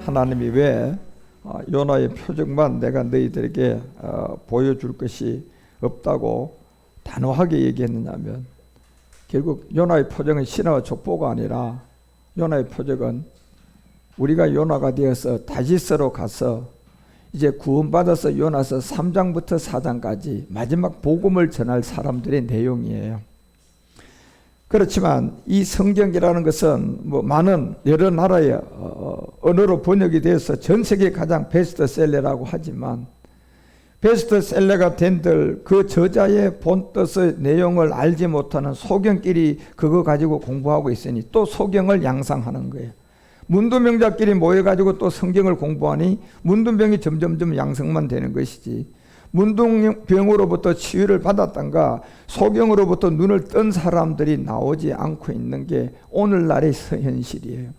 하나님이 왜 요나의 표적만 내가 너희들에게 보여줄 것이 없다고 단호하게 얘기했느냐면, 결국 요나의 표적은 신화와 족보가 아니라 요나의 표적은 우리가 요나가 되어서 다시스로 가서 이제 구원받아서 요나서 3장부터 4장까지 마지막 복음을 전할 사람들의 내용이에요. 그렇지만 이 성경이라는 것은 많은 여러 나라의 언어로 번역이 돼서 전 세계 가장 베스트셀러라고 하지만, 베스트셀러가 된들 그 저자의 본뜻의 내용을 알지 못하는 소경끼리 그거 가지고 공부하고 있으니 또 소경을 양상하는 거예요. 문두명자끼리 모여가지고 또 성경을 공부하니 문두병이 점점점 양성만 되는 것이지, 문둥병으로부터 치유를 받았던가 소경으로부터 눈을 뜬 사람들이 나오지 않고 있는 게 오늘날의 현실이에요.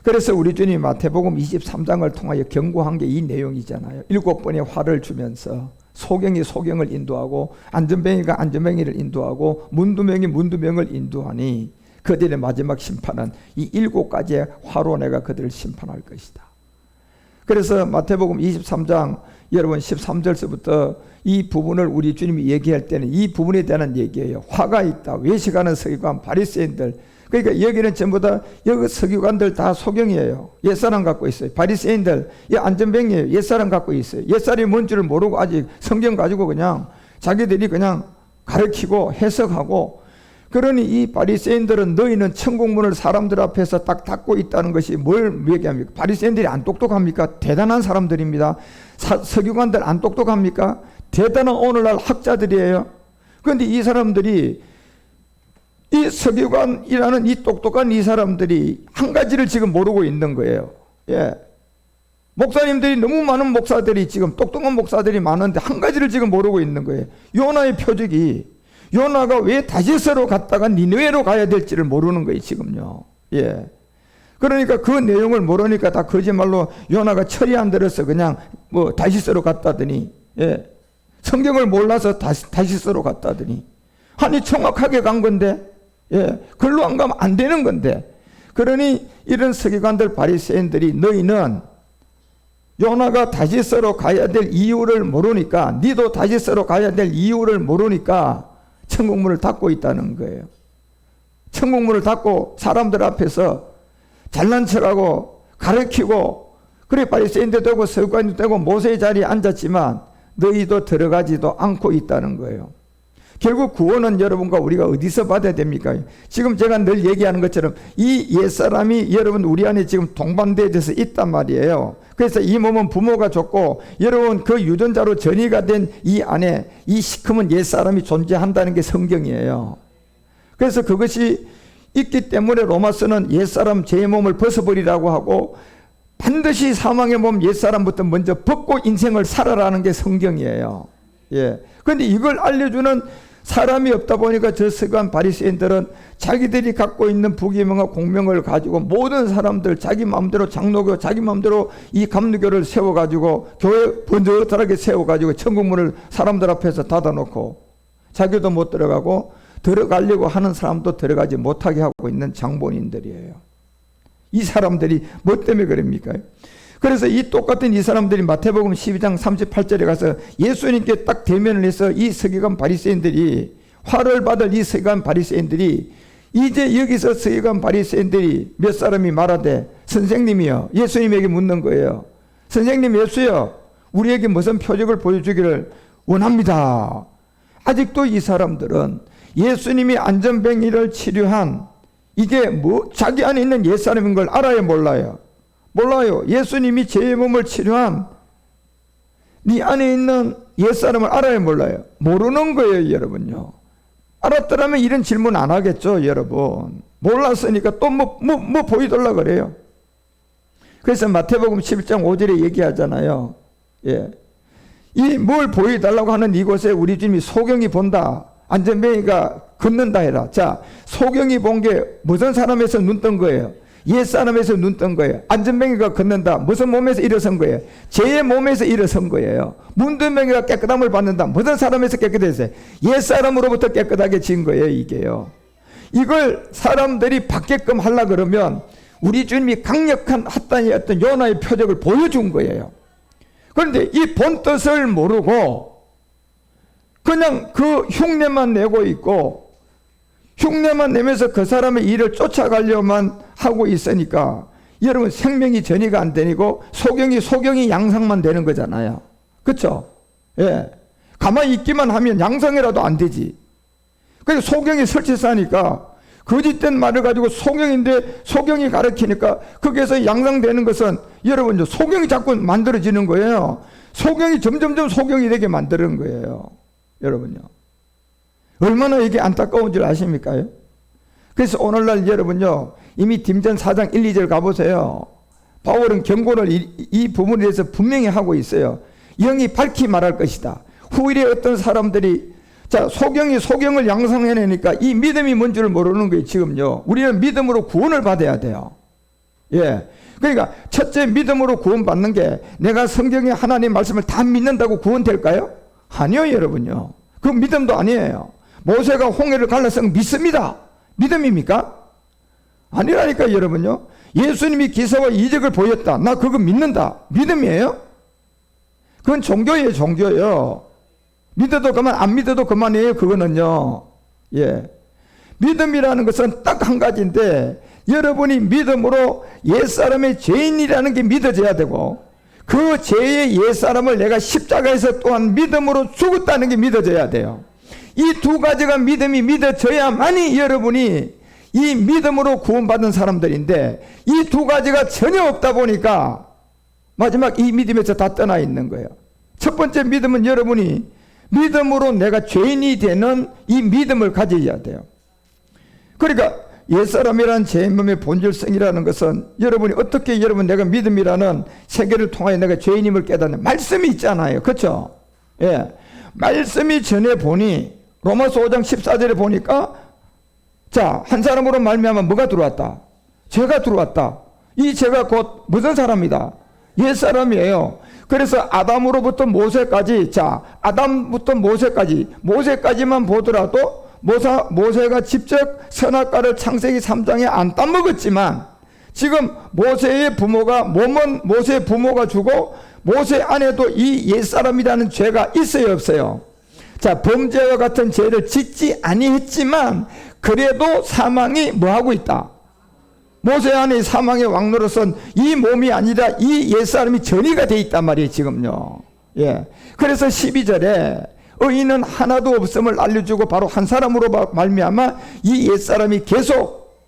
그래서 우리 주님이 마태복음 23장을 통하여 경고한 게 이 내용이잖아요. 7번의 화를 주면서 소경이 소경을 인도하고 안전뱅이가 안전뱅이를 인도하고 문두병이 문두병을 인도하니 그들의 마지막 심판은 이 7가지의 화로 내가 그들을 심판할 것이다. 그래서 마태복음 23장 여러분 13절서부터 이 부분을 우리 주님이 얘기할 때는 이 부분에 대한 얘기예요. 화가 있다. 외식하는 서기관 바리새인들. 그러니까 여기는 전부 다 여기 서기관들 다 소경이에요. 옛사람 갖고 있어요. 바리새인들 안전뱅이에요. 옛사람 갖고 있어요. 옛사람이 뭔 줄을 모르고 아직 성경 가지고 그냥 자기들이 그냥 가르치고 해석하고, 그러니 이 바리새인들은 너희는 천국문을 사람들 앞에서 딱 닫고 있다는 것이 뭘 얘기합니까? 바리새인들이 안 똑똑합니까? 대단한 사람들입니다. 서기관들 안 똑똑합니까? 대단한 오늘날 학자들이에요. 그런데 이 사람들이, 이 서기관이라는 이 똑똑한 이 사람들이 한 가지를 지금 모르고 있는 거예요. 예. 목사님들이 너무 많은 목사들이 지금 똑똑한 목사들이 많은데 한 가지를 지금 모르고 있는 거예요. 요나의 표적이 요나가 왜 다시스로 갔다가 니느웨로 가야 될지를 모르는 거예요, 지금요. 예. 그러니까 그 내용을 모르니까 다 거짓말로 요나가 철이 안 들어서 그냥 다시스로 갔다더니, 예. 성경을 몰라서 다시스로 갔다더니, 아니 정확하게 간 건데, 예. 글로 안 가면 안 되는 건데. 그러니 이런 서기관들 바리새인들이 너희는 요나가 다시스로 가야 될 이유를 모르니까, 니도 다시스로 가야 될 이유를 모르니까 천국문을 닫고 있다는 거예요. 천국문을 닫고 사람들 앞에서 잘난 척하고 가르치고, 그래 바리새인도 되고 서기관도 되고 모세의 자리에 앉았지만 너희도 들어가지도 않고 있다는 거예요. 결국 구원은 여러분과 우리가 어디서 받아야 됩니까? 지금 제가 늘 얘기하는 것처럼 이 옛사람이 여러분 우리 안에 지금 동반되어져서 있단 말이에요. 그래서 이 몸은 부모가 줬고 여러분 그 유전자로 전이가 된 이 안에 이 시커먼 옛사람이 존재한다는 게 성경이에요. 그래서 그것이 있기 때문에 로마서는 옛사람 제 몸을 벗어버리라고 하고 반드시 사망의 몸 옛사람부터 먼저 벗고 인생을 살아라는 게 성경이에요. 예. 그런데 이걸 알려주는 사람이 없다 보니까 저 서기관 바리새인들은 자기들이 갖고 있는 부귀명과 공명을 가지고 모든 사람들 자기 마음대로 장로교 자기 마음대로 이 감리교를 세워가지고 교회 번듯하게 세워가지고 천국문을 사람들 앞에서 닫아놓고 자기도 못 들어가고 들어가려고 하는 사람도 들어가지 못하게 하고 있는 장본인들이에요. 이 사람들이 뭐 때문에 그럽니까? 그래서 이 똑같은 이 사람들이 마태복음 12장 38절에 가서 예수님께 딱 대면을 해서 이 서기관 바리새인들이, 화를 받을 이 서기관 바리새인들이, 이제 여기서 서기관 바리새인들이 몇 사람이 말하되 선생님이요, 예수님에게 묻는 거예요. 선생님 예수요, 우리에게 무슨 표적을 보여주기를 원합니다. 아직도 이 사람들은 예수님이 안전뱅이를 치료한 이게 자기 안에 있는 옛사람인 걸 알아요, 몰라요? 몰라요. 예수님이 제 몸을 치료한 네 안에 있는 옛사람을 알아요, 몰라요? 모르는 거예요, 여러분요. 알았더라면 이런 질문 안 하겠죠, 여러분. 몰랐으니까 또 뭐 보이달라 그래요. 그래서 마태복음 11장 5절에 얘기하잖아요. 예. 이 뭘 보여달라고 하는 이곳에 우리 주님이 소경이 본다. 안전뱅이가 걷는다 해라. 자, 소경이 본 게 무슨 사람에서 눈 뜬 거예요? 옛사람에서 눈 뜬 거예요. 안전뱅이가 걷는다. 무슨 몸에서 일어선 거예요? 제 몸에서 일어선 거예요. 문둥뱅이가 깨끗함을 받는다. 무슨 사람에서 깨끗했어요? 옛사람으로부터 깨끗하게 진 거예요, 이게요. 이걸 사람들이 받게끔 하려고 그러면 우리 주님이 강력한 핫단의 어떤 요나의 표적을 보여준 거예요. 그런데 이 본뜻을 모르고 그냥 그 흉내만 내고 있고 흉내만 내면서 그 사람의 일을 쫓아가려만 하고 있으니까 여러분 생명이 전이가 안 되고 소경이 양상만 되는 거잖아요. 그렇죠? 예. 가만히 있기만 하면 양상이라도 안 되지. 그래서 소경이 설치사니까 거짓된 말을 가지고 소경인데 소경이 가르치니까 거기에서 양상되는 것은 여러분 소경이 자꾸 만들어지는 거예요. 소경이 점점점 소경이 되게 만드는 거예요. 여러분요. 얼마나 이게 안타까운 줄 아십니까? 그래서 오늘날 여러분요. 이미 딘전 4장 1, 2절 가보세요. 바울은 경고를 이 부분에 대해서 분명히 하고 있어요. 영이 밝히 말할 것이다. 후일에 어떤 사람들이 자 소경을 양성해내니까 이 믿음이 뭔 줄 모르는 거예요. 지금요. 우리는 믿음으로 구원을 받아야 돼요. 예. 그러니까 첫째 믿음으로 구원받는 게 내가 성경의 하나님 말씀을 다 믿는다고 구원될까요? 아니요 여러분요. 그 믿음도 아니에요. 모세가 홍해를 갈라서 믿습니다. 믿음입니까? 아니라니까 여러분요. 예수님이 기사와 이적을 보였다. 나 그거 믿는다. 믿음이에요? 그건 종교예요. 종교예요. 믿어도 그만 안 믿어도 그만이에요. 그거는요. 예. 믿음이라는 것은 딱 한 가지인데 여러분이 믿음으로 옛사람의 죄인이라는 게 믿어져야 되고 그 죄의 옛사람을 내가 십자가에서 또한 믿음으로 죽었다는 게 믿어져야 돼요. 이 두 가지가 믿음이 믿어져야만이 여러분이 이 믿음으로 구원받은 사람들인데 이 두 가지가 전혀 없다 보니까 마지막 이 믿음에서 다 떠나 있는 거예요. 첫 번째 믿음은 여러분이 믿음으로 내가 죄인이 되는 이 믿음을 가져야 돼요. 그러니까 옛사람이라는 제 몸의 본질성이라는 것은 여러분이 어떻게 여러분 내가 믿음이라는 세계를 통하여 내가 죄인임을 깨닫는 말씀이 있잖아요. 그렇죠? 예. 말씀이 전해 보니 로마서 5장 14절에 보니까 자, 한 사람으로 말미암아 뭐가 들어왔다? 죄가 들어왔다. 이 죄가 곧 무슨 사람이다? 옛사람이에요. 그래서 아담으로부터 모세까지 자, 아담부터 모세까지만 보더라도 모세가 직접 선악과를 창세기 3장에 안 따먹었지만 지금 모세의 부모가 몸은 모세의 부모가 주고 모세 안에도 이 옛사람이라는 죄가 있어요 없어요? 자, 범죄와 같은 죄를 짓지 아니했지만 그래도 사망이 뭐하고 있다? 모세 안에 사망의 왕노릇은 이 몸이 아니라 이 옛사람이 전이가 돼 있단 말이에요 지금요. 예. 그래서 12절에 의인은 하나도 없음을 알려주고 바로 한 사람으로 말미암아 이 옛사람이 계속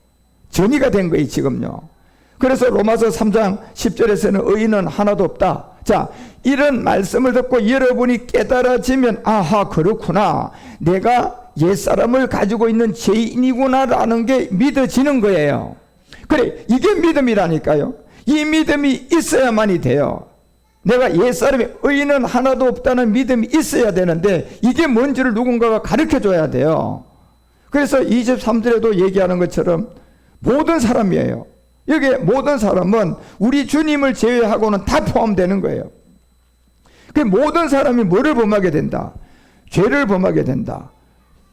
전이가 된 거예요 지금요. 그래서 로마서 3장 10절에서는 의인은 하나도 없다. 자, 이런 말씀을 듣고 여러분이 깨달아지면 아하 그렇구나. 내가 옛사람을 가지고 있는 죄인이구나라는 게 믿어지는 거예요. 그래, 이게 믿음이라니까요. 이 믿음이 있어야만이 돼요. 내가 옛사람이 의인은 하나도 없다는 믿음이 있어야 되는데 이게 뭔지를 누군가가 가르쳐 줘야 돼요. 그래서 23절에도 얘기하는 것처럼 모든 사람이에요. 여기 모든 사람은 우리 주님을 제외하고는 다 포함되는 거예요. 그 모든 사람이 뭐를 범하게 된다? 죄를 범하게 된다.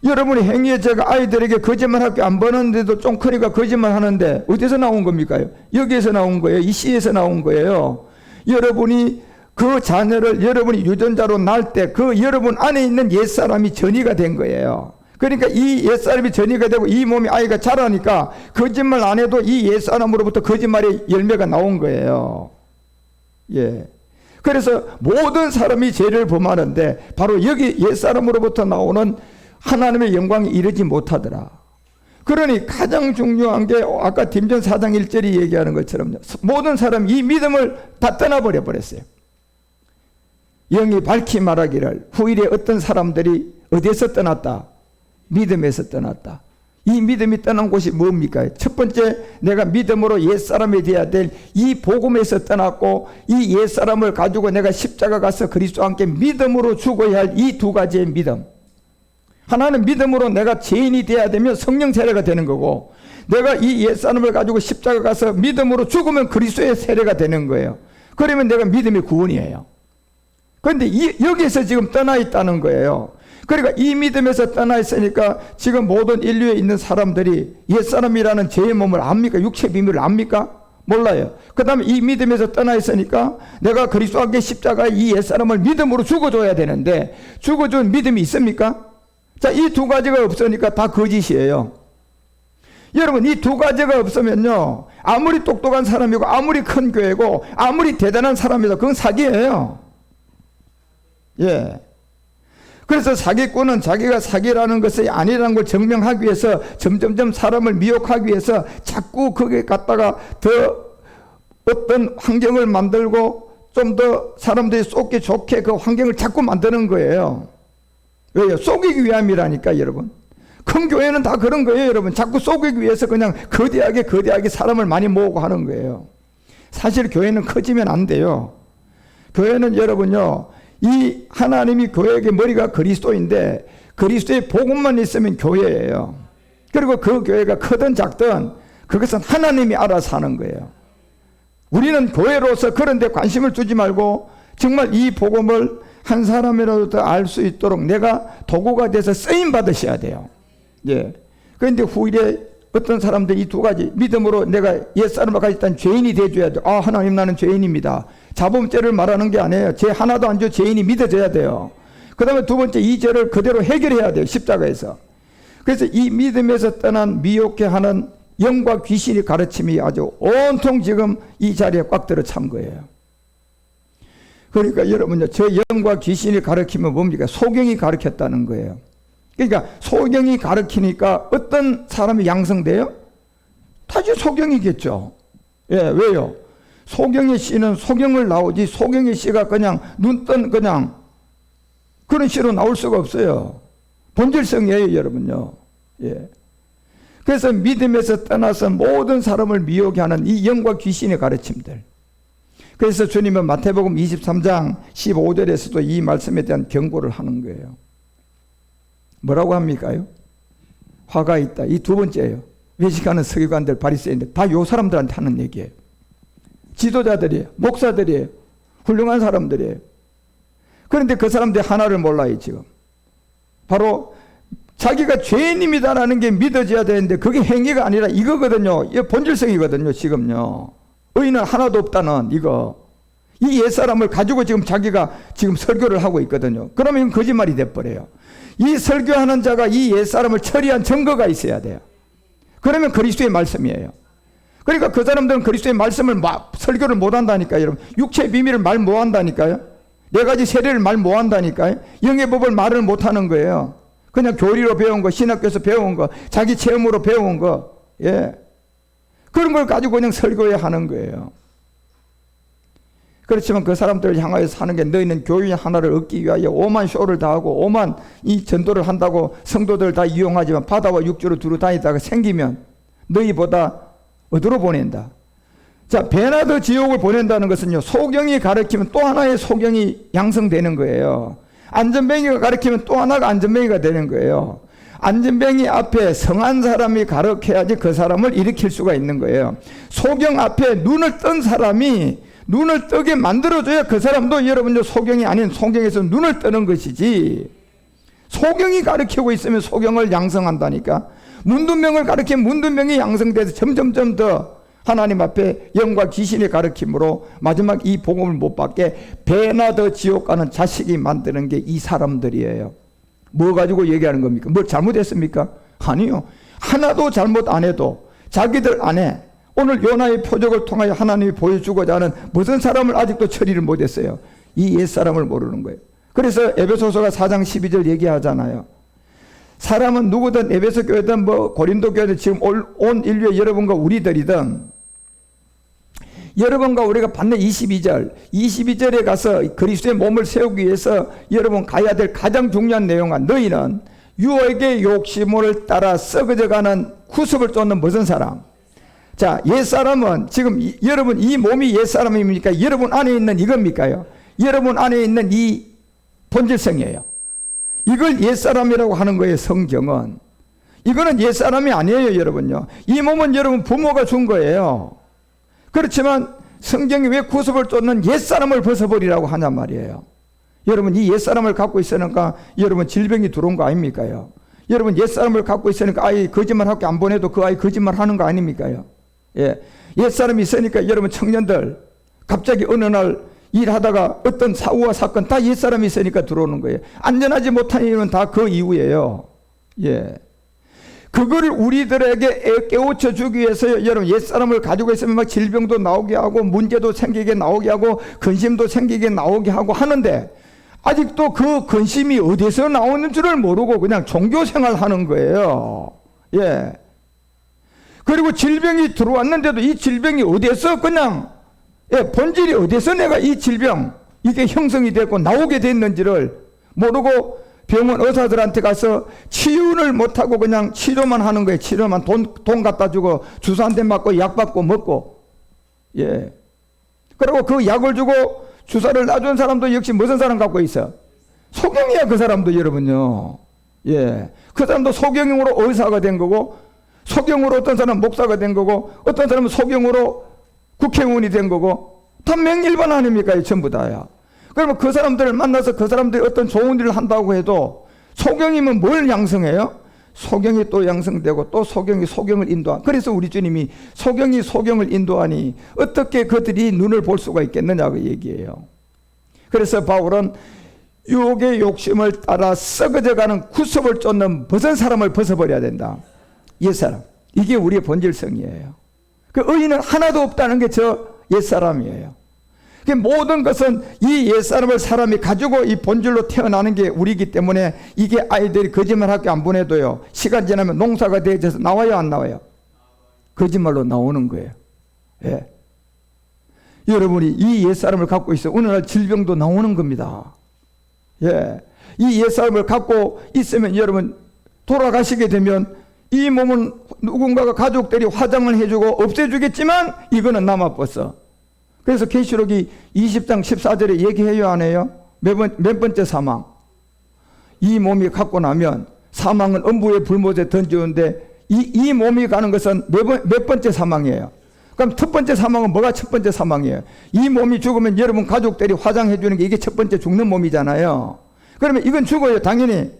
여러분이 행위에 제가 아이들에게 거짓말할게 안 버는데도 좀 크니까 거짓말 하는데 어디서 나온 겁니까? 여기에서 나온 거예요. 이 시에서 나온 거예요. 여러분이 그 자녀를 여러분이 유전자로 낳을 때 그 여러분 안에 있는 옛사람이 전이가 된 거예요. 그러니까 이 옛사람이 전이가 되고 이 몸이 아이가 자라니까 거짓말 안 해도 이 옛사람으로부터 거짓말의 열매가 나온 거예요. 예. 그래서 모든 사람이 죄를 범하는데 바로 여기 옛사람으로부터 나오는 하나님의 영광에 이르지 못하더라. 그러니 가장 중요한 게 아까 딘전 4장 1절이 얘기하는 것처럼 모든 사람이 이 믿음을 다 떠나버려 버렸어요. 영이 밝히 말하기를 후일에 어떤 사람들이 어디에서 떠났다? 믿음에서 떠났다. 이 믿음이 떠난 곳이 뭡니까? 첫 번째, 내가 믿음으로 옛사람이 되어야 될 이 복음에서 떠났고 이 옛사람을 가지고 내가 십자가 가서 그리스도와 함께 믿음으로 죽어야 할 이 두 가지의 믿음. 하나는 믿음으로 내가 죄인이 되어야 되면 성령 세례가 되는 거고, 내가 이 옛사람을 가지고 십자가 가서 믿음으로 죽으면 그리스도의 세례가 되는 거예요. 그러면 내가 믿음의 구원이에요. 그런데 여기에서 지금 떠나 있다는 거예요. 그러니까 이 믿음에서 떠나 있으니까 지금 모든 인류에 있는 사람들이 옛사람이라는 죄의 몸을 압니까? 육체의 비밀을 압니까? 몰라요. 그 다음에 이 믿음에서 떠나 있으니까 내가 그리스도와 함께 십자가에 이 옛사람을 믿음으로 죽어줘야 되는데 죽어준 믿음이 있습니까? 자, 이 두 가지가 없으니까 다 거짓이에요. 여러분, 이 두 가지가 없으면요, 아무리 똑똑한 사람이고 아무리 큰 교회고 아무리 대단한 사람이도 그건 사기예요. 예. 그래서 사기꾼은 자기가 사기라는 것이 아니라는 걸 증명하기 위해서 점점점 사람을 미혹하기 위해서 자꾸 거기에 갖다가 더 어떤 환경을 만들고 좀 더 사람들이 쏟기 좋게 그 환경을 자꾸 만드는 거예요. 왜요? 속이기 위함이라니까, 여러분. 큰 교회는 다 그런 거예요, 여러분. 자꾸 속이기 위해서 그냥 거대하게 사람을 많이 모으고 하는 거예요. 사실 교회는 커지면 안 돼요. 교회는 여러분요, 이 하나님이 교회에게 머리가 그리스도인데 그리스도의 복음만 있으면 교회예요. 그리고 그 교회가 크든 작든 그것은 하나님이 알아서 하는 거예요. 우리는 교회로서 그런 데 관심을 두지 말고 정말 이 복음을 한 사람이라도 더 알 수 있도록 내가 도구가 돼서 쓰임 받으셔야 돼요. 예. 그런데 후일에 어떤 사람들이 이 두 가지 믿음으로 내가 옛사람과 같이 있던 죄인이 돼줘야 돼. 아, 하나님, 나는 죄인입니다. 자범죄를 말하는 게 아니에요. 죄 하나도 안 줘. 죄인이 믿어져야 돼요. 그 다음에 두 번째, 이 죄를 그대로 해결해야 돼요. 십자가에서. 그래서 이 믿음에서 떠난 미혹해 하는 영과 귀신의 가르침이 아주 온통 지금 이 자리에 꽉 들어 찬 거예요. 그러니까 여러분요, 저 영과 귀신이 가르치면 뭡니까? 소경이 가르쳤다는 거예요. 그러니까 소경이 가르치니까 어떤 사람이 양성돼요? 다시 소경이겠죠. 예, 왜요? 소경의 씨는 소경을 나오지 소경의 씨가 그냥 눈뜬 그냥 그런 씨로 나올 수가 없어요. 본질성이에요, 여러분요. 예. 그래서 믿음에서 떠나서 모든 사람을 미혹해 하는 이 영과 귀신의 가르침들. 그래서 주님은 마태복음 23장 15절에서도 이 말씀에 대한 경고를 하는 거예요. 뭐라고 합니까요? 화가 있다. 이 두 번째예요. 외식하는 서기관들, 바리새인들 다 요 사람들한테 하는 얘기예요. 지도자들이에요. 목사들이에요. 훌륭한 사람들이에요. 그런데 그 사람들이 하나를 몰라요, 지금. 바로 자기가 죄인입니다라는 게 믿어져야 되는데 그게 행위가 아니라 이거거든요. 이거 본질성이거든요, 지금요. 의인은 하나도 없다는 이거. 이 옛사람을 가지고 지금 자기가 지금 설교를 하고 있거든요. 그러면 거짓말이 돼버려요. 이 설교하는 자가 이 옛사람을 처리한 증거가 있어야 돼요. 그러면 그리스도의 말씀이에요. 그러니까 그 사람들은 그리스도의 말씀을 설교를 못한다니까요, 여러분. 육체의 비밀을 말 못한다니까요. 네 가지 세례를 말 못한다니까요. 영의 법을 말을 못하는 거예요. 그냥 교리로 배운 거, 신학교에서 배운 거, 자기 체험으로 배운 거, 예. 그런 걸 가지고 그냥 설교해야 하는 거예요. 그렇지만 그 사람들을 향하여 사는 게 너희는 교인 하나를 얻기 위하여 오만 쇼를 다 하고 오만 이 전도를 한다고 성도들 다 이용하지만 바다와 육지로 두루 다니다가 생기면 너희보다 어디로 보낸다. 자, 배나 더 지옥을 보낸다는 것은요, 소경이 가르치면 또 하나의 소경이 양성되는 거예요. 안전뱅이가 가르치면 또 하나가 안전뱅이가 되는 거예요. 안전뱅이 앞에 성한 사람이 가르쳐야지 그 사람을 일으킬 수가 있는 거예요. 소경 앞에 눈을 뜬 사람이 눈을 뜨게 만들어줘야 그 사람도 여러분들 소경이 아닌 소경에서 눈을 뜨는 것이지. 소경이 가르치고 있으면 소경을 양성한다니까. 문둥병을 가르치면 문둥병이 양성돼서 점점점 더 하나님 앞에 영과 귀신의 가르침으로 마지막 이 복음을 못 받게 배나 더 지옥 가는 자식이 만드는 게 이 사람들이에요. 뭐 가지고 얘기하는 겁니까? 뭐 잘못했습니까? 아니요. 하나도 잘못 안 해도 자기들 안에 오늘 요나의 표적을 통하여 하나님이 보여주고자 하는 무슨 사람을 아직도 처리를 못했어요. 이 옛사람을 모르는 거예요. 그래서 에베소서가 4장 12절 얘기하잖아요. 사람은 누구든 에베소 교회든 뭐 고린도 교회든 지금 온 인류의 여러분과 우리들이든 여러분과 우리가 받는 22절에 가서 그리스도의 몸을 세우기 위해서 여러분 가야 될 가장 중요한 내용은 너희는 유혹의 욕심을 따라 썩어져가는 구습을 쫓는 무슨 사람? 자, 옛사람은 지금 여러분 이 몸이 옛사람입니까? 여러분 안에 있는 이겁니까요? 여러분 안에 있는 이 본질성이에요. 이걸 옛사람이라고 하는 거예요, 성경은. 이거는 옛사람이 아니에요, 여러분요. 이 몸은 여러분 부모가 준 거예요. 그렇지만 성경이 왜 구습을 쫓는 옛사람을 벗어버리라고 하냔 말이에요. 여러분 이 옛사람을 갖고 있으니까 여러분 질병이 들어온 거 아닙니까요? 여러분 옛사람을 갖고 있으니까 아이 거짓말하고 안 보내도 그 아이 거짓말하는 거 아닙니까요? 예. 옛사람이 있으니까 여러분 청년들 갑자기 어느 날 일하다가 어떤 사고와 사건 다 옛사람이 있으니까 들어오는 거예요. 안전하지 못한 이유는 다 그 이유예요. 예. 그거를 우리들에게 깨우쳐 주기 위해서 여러분 옛사람을 가지고 있으면 막 질병도 나오게 하고 문제도 생기게 나오게 하고 근심도 생기게 나오게 하고 하는데 아직도 그 근심이 어디서 나오는 줄을 모르고 그냥 종교생활 하는 거예요. 예. 그리고 질병이 들어왔는데도 이 질병이 어디서 그냥 본질이 어디서 내가 이 질병 이게 형성이 됐고 나오게 됐는지를 모르고 병원 의사들한테 가서 치유를 못하고 그냥 치료만 하는 거예요. 치료만 돈 갖다 주고 주사 한 대 맞고 약 받고 먹고. 예. 그리고 그 약을 주고 주사를 놔준 사람도 역시 무슨 사람 갖고 있어? 소경이야 그 사람도 여러분요. 예. 그 사람도 소경으로 의사가 된 거고 소경으로 어떤 사람은 목사가 된 거고 어떤 사람은 소경으로 국회의원이 된 거고 다 명일반 아닙니까? 전부 다야. 그러면 그 사람들을 만나서 그 사람들이 어떤 좋은 일을 한다고 해도 소경이면 뭘 양성해요? 소경이 또 양성되고 또 소경이 소경을 인도한. 그래서 우리 주님이 소경이 소경을 인도하니 어떻게 그들이 눈을 볼 수가 있겠느냐고 얘기해요. 그래서 바울은 유혹의 욕심을 따라 썩어져가는 구습을 쫓는 벗은 사람을 벗어버려야 된다. 옛사람. 이게 우리의 본질성이에요. 그 의인은 하나도 없다는 게 저 옛사람이에요. 모든 것은 이 옛사람을 사람이 가지고 이 본질로 태어나는 게 우리이기 때문에 이게 아이들이 거짓말 학교 안 보내도요 시간 지나면 농사가 되어져서 나와요 안 나와요? 거짓말로 나오는 거예요. 예. 여러분이 이 옛사람을 갖고 있어 어느 날 질병도 나오는 겁니다. 예. 이 옛사람을 갖고 있으면 여러분 돌아가시게 되면 이 몸은 누군가가 가족들이 화장을 해주고 없애주겠지만 이거는 남아버렸어. 그래서 계시록이 20장 14절에 얘기해요 안 해요? 몇 번째 사망? 이 몸이 갖고 나면 사망은 음부의 불못에 던지는데 이 몸이 가는 것은 몇 번째 사망이에요? 그럼 첫 번째 사망은 뭐가 첫 번째 사망이에요? 이 몸이 죽으면 여러분 가족들이 화장해 주는 게 이게 첫 번째 죽는 몸이잖아요. 그러면 이건 죽어요. 당연히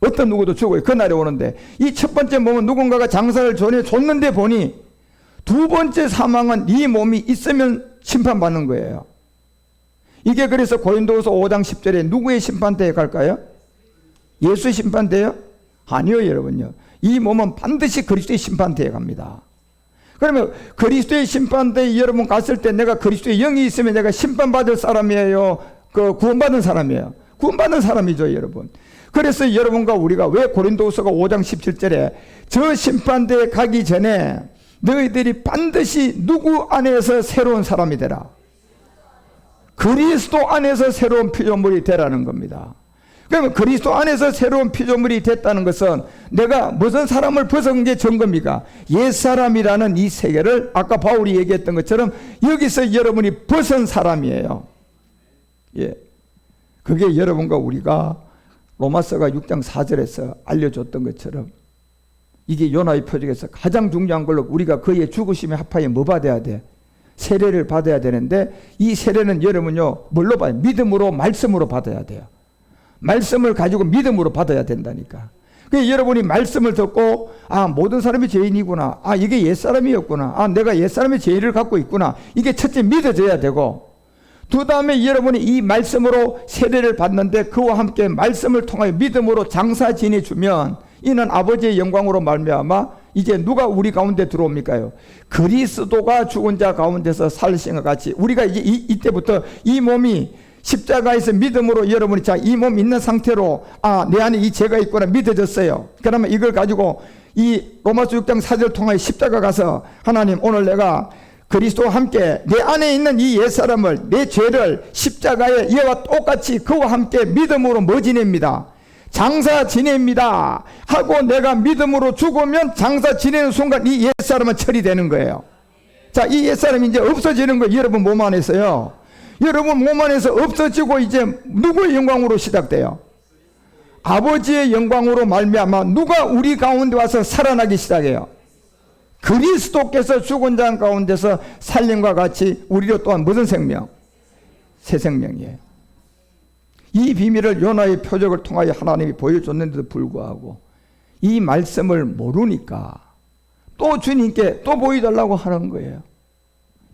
어떤 누구도 죽어요. 그날이 오는데 이 첫 번째 몸은 누군가가 장사를 전에 줬는데 보니 두 번째 사망은 이 몸이 있으면 심판받는 거예요. 이게 그래서 고린도후서 5장 10절에 누구의 심판대에 갈까요? 예수 심판대요? 아니요 여러분요. 이 몸은 반드시 그리스도의 심판대에 갑니다. 그러면 그리스도의 심판대에 여러분 갔을 때 내가 그리스도의 영이 있으면 내가 심판받을 사람이에요? 구원받은 사람이에요? 구원받는 사람이죠 여러분. 그래서 여러분과 우리가 왜 고린도후서가 5장 17절에 저 심판대에 가기 전에 너희들이 반드시 누구 안에서 새로운 사람이 되라. 그리스도 안에서 새로운 피조물이 되라는 겁니다. 그러면 그리스도 안에서 새로운 피조물이 됐다는 것은 내가 무슨 사람을 벗은 게 증거입니까? 옛사람이라는 이 세계를 아까 바울이 얘기했던 것처럼 여기서 여러분이 벗은 사람이에요. 예. 그게 여러분과 우리가 로마서가 6장 4절에서 알려줬던 것처럼 이게 요나의 표적에서 가장 중요한 걸로 우리가 그의 죽으심에 합하여 뭐 받아야 돼? 세례를 받아야 되는데 이 세례는 여러분요 뭘로 받아요? 믿음으로 말씀으로 받아야 돼요. 말씀을 가지고 믿음으로 받아야 된다니까. 그래서 여러분이 말씀을 듣고 모든 사람이 죄인이구나. 이게 옛사람이었구나. 내가 옛사람의 죄인을 갖고 있구나. 이게 첫째 믿어져야 되고 두 다음에 여러분이 이 말씀으로 세례를 받는데 그와 함께 말씀을 통하여 믿음으로 장사 지내주면 이는 아버지의 영광으로 말미암아 이제 누가 우리 가운데 들어옵니까요? 그리스도가 죽은 자 가운데서 살으신 것 같이 우리가 이제 이때부터 이 몸이 십자가에서 믿음으로 여러분이 이 몸 있는 상태로 내 안에 이 죄가 있구나 믿어졌어요. 그러면 이걸 가지고 이 로마서 6장 4절 통하여 십자가 가서 하나님 오늘 내가 그리스도와 함께 내 안에 있는 이 옛사람을 내 죄를 십자가에 이와 똑같이 그와 함께 믿음으로 뭐 지냅니다. 장사 지냅니다 하고 내가 믿음으로 죽으면 장사 지내는 순간 이 옛사람은 처리되는 거예요. 자, 이 옛사람이 이제 없어지는 거예요. 여러분 몸 안에서요. 여러분 몸 안에서 없어지고 이제 누구의 영광으로 시작돼요? 아버지의 영광으로 말미암아 누가 우리 가운데 와서 살아나기 시작해요? 그리스도께서 죽은 자 가운데서 살림과 같이 우리로 또한 무슨 생명? 새 생명이에요. 이 비밀을 요나의 표적을 통하여 하나님이 보여줬는데도 불구하고 이 말씀을 모르니까 또 주님께 또 보여달라고 하는 거예요.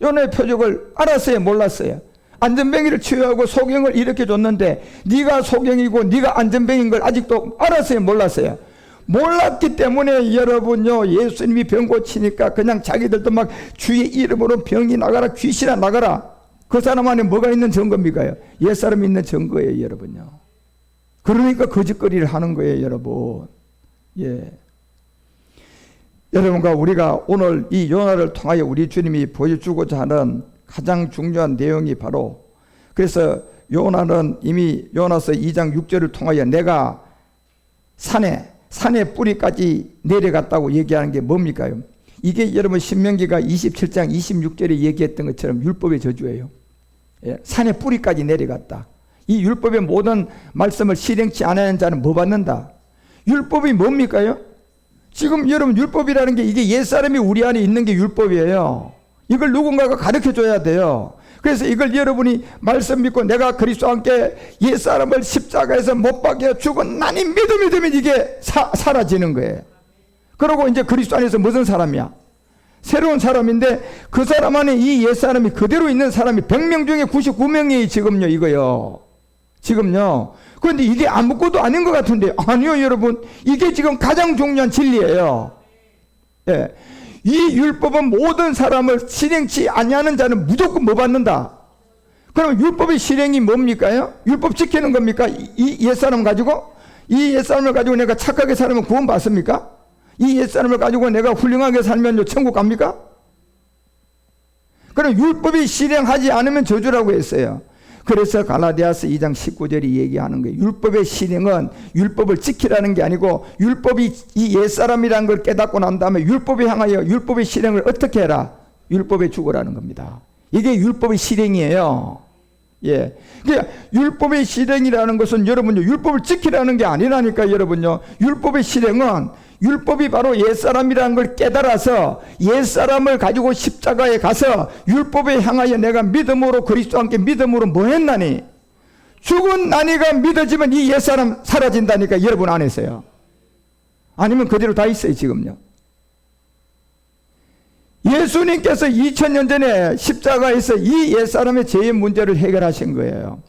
요나의 표적을 알았어요, 몰랐어요? 안전뱅이를 치유하고 소경을 일으켜줬는데 네가 소경이고 네가 안전뱅인 걸 아직도 알았어요, 몰랐어요? 몰랐기 때문에 여러분요, 예수님이 병 고치니까 그냥 자기들도 막 주의 이름으로 병이 나가라, 귀신아 나가라. 그 사람 안에 뭐가 있는 증거입니까? 옛사람이 있는 증거예요, 여러분요. 그러니까 거짓거리를 하는 거예요, 여러분. 예. 여러분과 우리가 오늘 이 요나를 통하여 우리 주님이 보여주고자 하는 가장 중요한 내용이 바로, 그래서 요나는 이미 요나서 2장 6절을 통하여 내가 산의 뿌리까지 내려갔다고 얘기하는 게 뭡니까? 이게 여러분 신명기가 27장 26절에 얘기했던 것처럼 율법의 저주예요. 예, 산의 뿌리까지 내려갔다. 이 율법의 모든 말씀을 실행치 않은 자는 뭐 받는다? 율법이 뭡니까요? 지금 여러분 율법이라는 게 이게 옛사람이 우리 안에 있는 게 율법이에요. 이걸 누군가가 가르쳐 줘야 돼요. 그래서 이걸 여러분이 말씀 믿고 내가 그리스도와 함께 옛사람을 십자가에서 못 박여 죽은 나니 믿으면 이게 사라지는 거예요. 그러고 이제 그리스도 안에서 무슨 사람이야? 새로운 사람인데 그 사람 안에 이 옛사람이 그대로 있는 사람이 100명 중에 99명이 지금요, 이거요. 지금요. 그런데 이게 아무것도 아닌 것 같은데, 아니요, 여러분. 이게 지금 가장 중요한 진리예요. 예. 이 율법은 모든 사람을 실행치 아니하는 자는 무조건 뭐 받는다? 그럼 율법의 실행이 뭡니까요? 율법 지키는 겁니까? 이 옛사람 가지고? 이 옛사람을 가지고 내가 착하게 살면 구원 받습니까? 이 옛사람을 가지고 내가 훌륭하게 살면 천국 갑니까? 그럼 율법이 실행하지 않으면 저주라고 했어요. 그래서 갈라디아서 2장 19절이 얘기하는 거예요. 율법의 실행은 율법을 지키라는 게 아니고 율법이 이 옛사람이라는 걸 깨닫고 난 다음에 율법에 향하여 율법의 실행을 어떻게 해라? 율법에 죽으라는 겁니다. 이게 율법의 실행이에요. 예. 그러니까 율법의 실행이라는 것은 여러분요, 율법을 지키라는 게 아니라니까, 여러분요. 율법의 실행은 율법이 바로 옛사람이라는 걸 깨달아서 옛사람을 가지고 십자가에 가서 율법에 향하여 내가 믿음으로 그리스도와 함께 믿음으로 뭐 했나니? 죽은 나니가 믿어지면 이 옛사람 사라진다니까, 여러분 안에서요. 아니면 그대로 다 있어요, 지금요. 예수님께서 2000년 전에 십자가에서 이 옛사람의 죄의 문제를 해결하신 거예요.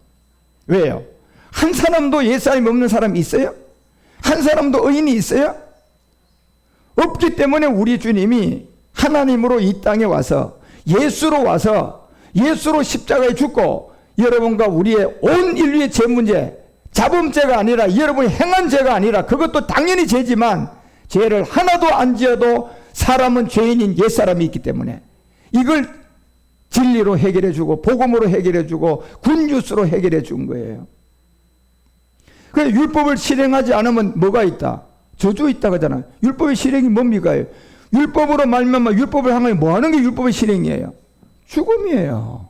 왜요? 한 사람도 옛사람이 없는 사람이 있어요? 한 사람도 의인이 있어요? 없기 때문에 우리 주님이 하나님으로 이 땅에 와서 예수로 십자가에 죽고 여러분과 우리의 온 인류의 죄 문제, 자범죄가 아니라 여러분이 행한 죄가 아니라, 그것도 당연히 죄지만 죄를 하나도 안 지어도 사람은 죄인인 옛사람이 있기 때문에 이걸 진리로 해결해 주고 복음으로 해결해 주고 굿뉴스로 해결해 준 거예요. 그래서 율법을 실행하지 않으면 뭐가 있다? 저주 있다 그러잖아요. 율법의 실행이 뭡니까? 율법으로 말미암아 율법을 향하여 뭐 하는 게 율법의 실행이에요? 죽음이에요.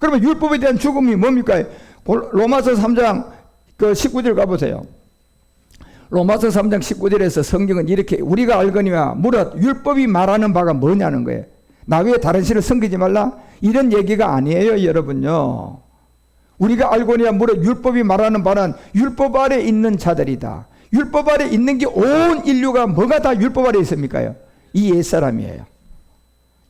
그러면 율법에 대한 죽음이 뭡니까? 로마서 3장 19절 가보세요. 로마서 3장 19절에서 성경은 이렇게 우리가 알거니와 무릇 율법이 말하는 바가 뭐냐는 거예요. 나 외에 다른 신을 섬기지 말라? 이런 얘기가 아니에요, 여러분요. 우리가 알거니와 무릇 율법이 말하는 바는 율법 아래 있는 자들이다. 율법 아래 있는 게 온 인류가 뭐가 다 율법 아래 있습니까? 이 옛사람이에요.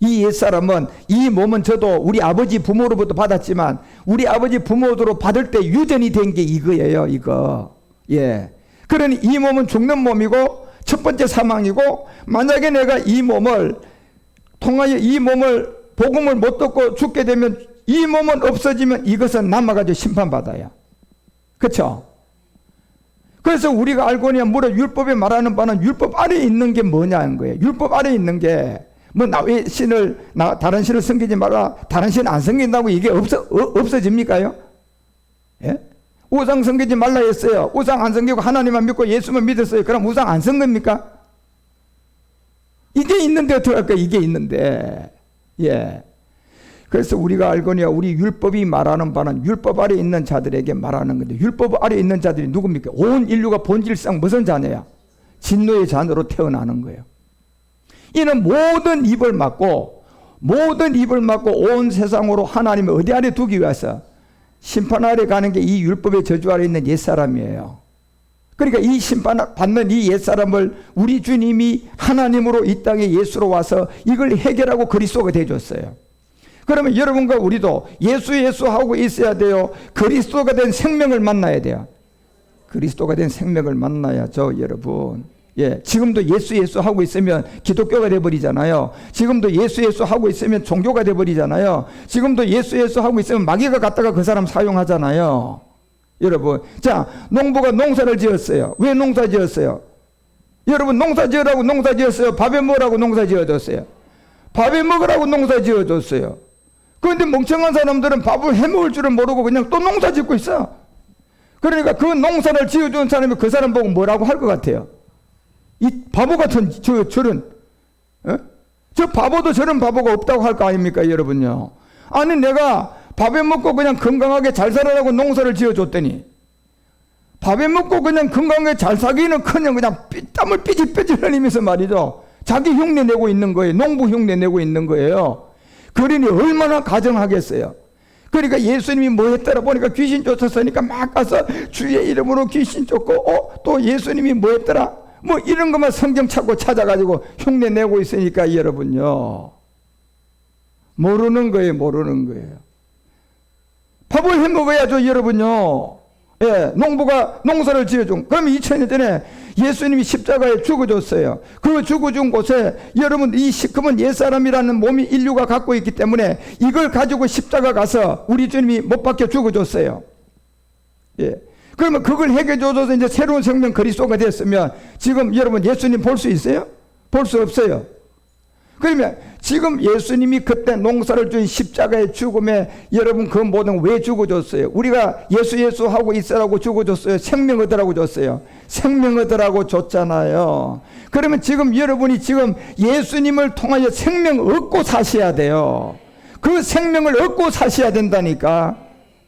이 옛사람은, 이 몸은 저도 우리 아버지 부모로부터 받았지만 우리 아버지 부모로 받을 때 유전이 된 게 이거예요, 이거. 예. 그러니 이 몸은 죽는 몸이고 첫 번째 사망이고, 만약에 내가 이 몸을 통하여 이 몸을 복음을 못 듣고 죽게 되면 이 몸은 없어지면 이것은 남아가지고 심판받아야. 그렇죠? 그래서 우리가 알거니와 무릇 율법에 말하는 바는 율법 아래에 있는 게 뭐냐는 거예요. 율법 아래에 있는 게 뭐 나 외 신을 다른 신을 섬기지 마라, 다른 신 안 섬긴다고 이게 없어집니까요? 예? 우상 섬기지 말라 했어요. 우상 안 섬기고 하나님만 믿고 예수만 믿었어요. 그럼 우상 안 섬깁니까? 이게 있는데 어떻게 할까? 이게 있는데. 예. 그래서 우리가 알거니와 우리 율법이 말하는 바는 율법 아래 있는 자들에게 말하는 건데, 율법 아래 있는 자들이 누굽니까? 온 인류가 본질상 무슨 자녀야? 진노의 자녀로 태어나는 거예요. 이는 모든 입을 막고 온 세상으로 하나님을 어디 아래 두기 위해서 심판 아래 가는 게 이 율법의 저주 아래 있는 옛사람이에요. 그러니까 이 심판 받는 이 옛사람을 우리 주님이 하나님으로 이 땅에 예수로 와서 이걸 해결하고 그리스도가 되어줬어요. 그러면 여러분과 우리도 예수 하고 있어야 돼요. 그리스도가 된 생명을 만나야 돼요. 그리스도가 된 생명을 만나야죠, 여러분. 예, 지금도 예수 하고 있으면 기독교가 돼버리잖아요. 지금도 예수 하고 있으면 종교가 돼버리잖아요. 지금도 예수 하고 있으면 마귀가 갖다가 그 사람 사용하잖아요. 여러분, 자, 농부가 농사를 지었어요. 왜 농사 지었어요? 여러분, 농사 지으라고 농사 지었어요? 밥에 먹으라고 농사 지어줬어요? 밥에 먹으라고 농사 지어줬어요. 그런데 멍청한 사람들은 밥을 해먹을 줄을 모르고 그냥 또 농사 짓고 있어. 그러니까 그 농사를 지어준 사람이 그 사람 보고 뭐라고 할 것 같아요? 이 바보 같은 저런, 저 바보도 저런 바보가 없다고 할 거 아닙니까, 여러분요? 아니, 내가 밥에 먹고 그냥 건강하게 잘 살아라고 농사를 지어줬더니 밥에 먹고 그냥 건강하게 잘 살기는 그냥 땀을 삐질삐질 흘리면서 말이죠. 자기 흉내 내고 있는 거예요. 농부 흉내 내고 있는 거예요. 그러니 얼마나 가정하겠어요. 그러니까 예수님이 뭐 했더라 보니까 귀신 쫓았으니까 막 가서 주의 이름으로 귀신 쫓고 또 예수님이 뭐 했더라 뭐 이런 것만 성경 찾고 찾아가지고 흉내 내고 있으니까 여러분요, 모르는 거예요. 밥을 해 먹어야죠, 여러분요. 예, 농부가 농사를 지어준. 그럼 2000년 전에 예수님이 십자가에 죽어줬어요. 그 죽어준 곳에 여러분 이 시커먼 옛사람이라는 몸이 인류가 갖고 있기 때문에 이걸 가지고 십자가 가서 우리 주님이 못 박혀 죽어줬어요. 예. 그러면 그걸 해결줘서 이제 새로운 생명 그리스도가 됐으면 지금 여러분 예수님 볼 수 있어요? 볼 수 없어요. 그러면 지금 예수님이 그때 농사를 준 십자가의 죽음에 여러분 그 모든 왜 죽어줬어요? 우리가 예수 하고 있으라고 죽어줬어요? 생명 얻으라고 줬어요? 생명 얻으라고 줬잖아요. 그러면 지금 여러분이 지금 예수님을 통하여 생명 얻고 사셔야 돼요. 그 생명을 얻고 사셔야 된다니까.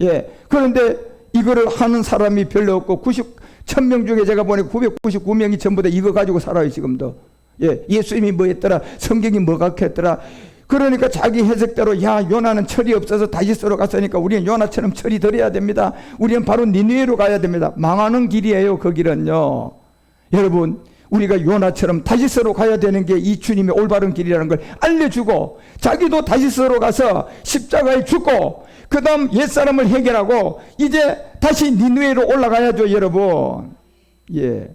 예. 그런데 이거를 하는 사람이 별로 없고 1000명 중에 제가 보니 999명이 전부 다 이거 가지고 살아요, 지금도. 예, 예수님이 뭐 했더라, 성경이 뭐가 했더라. 그러니까 자기 해석대로 야, 요나는 철이 없어서 다시스로 갔으니까 우리는 요나처럼 철이 들어야 됩니다. 우리는 바로 니느웨로 가야 됩니다. 망하는 길이에요, 그 길은요. 여러분, 우리가 요나처럼 다시스로 가야 되는 게 이 주님의 올바른 길이라는 걸 알려주고 자기도 다시스로 가서 십자가에 죽고 그 다음 옛사람을 해결하고 이제 다시 니느웨로 올라가야죠, 여러분. 예.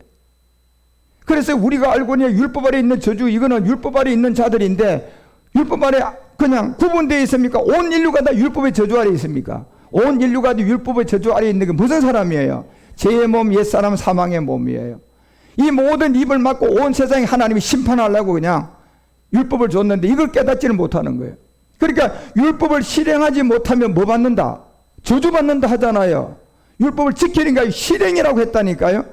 그래서 우리가 알고 있는 율법 아래 있는 저주, 이거는 율법 아래 있는 자들인데 율법 아래 그냥 구분되어 있습니까? 온 인류가 다 율법의 저주 아래 있습니까? 온 인류가 다 율법의 저주 아래 있는 게 무슨 사람이에요? 죄의 몸, 옛사람, 사망의 몸이에요. 이 모든 입을 막고 온 세상에 하나님이 심판하려고 그냥 율법을 줬는데 이걸 깨닫지는 못하는 거예요. 그러니까 율법을 실행하지 못하면 뭐 받는다? 저주 받는다 하잖아요. 율법을 지키니까 실행이라고 했다니까요.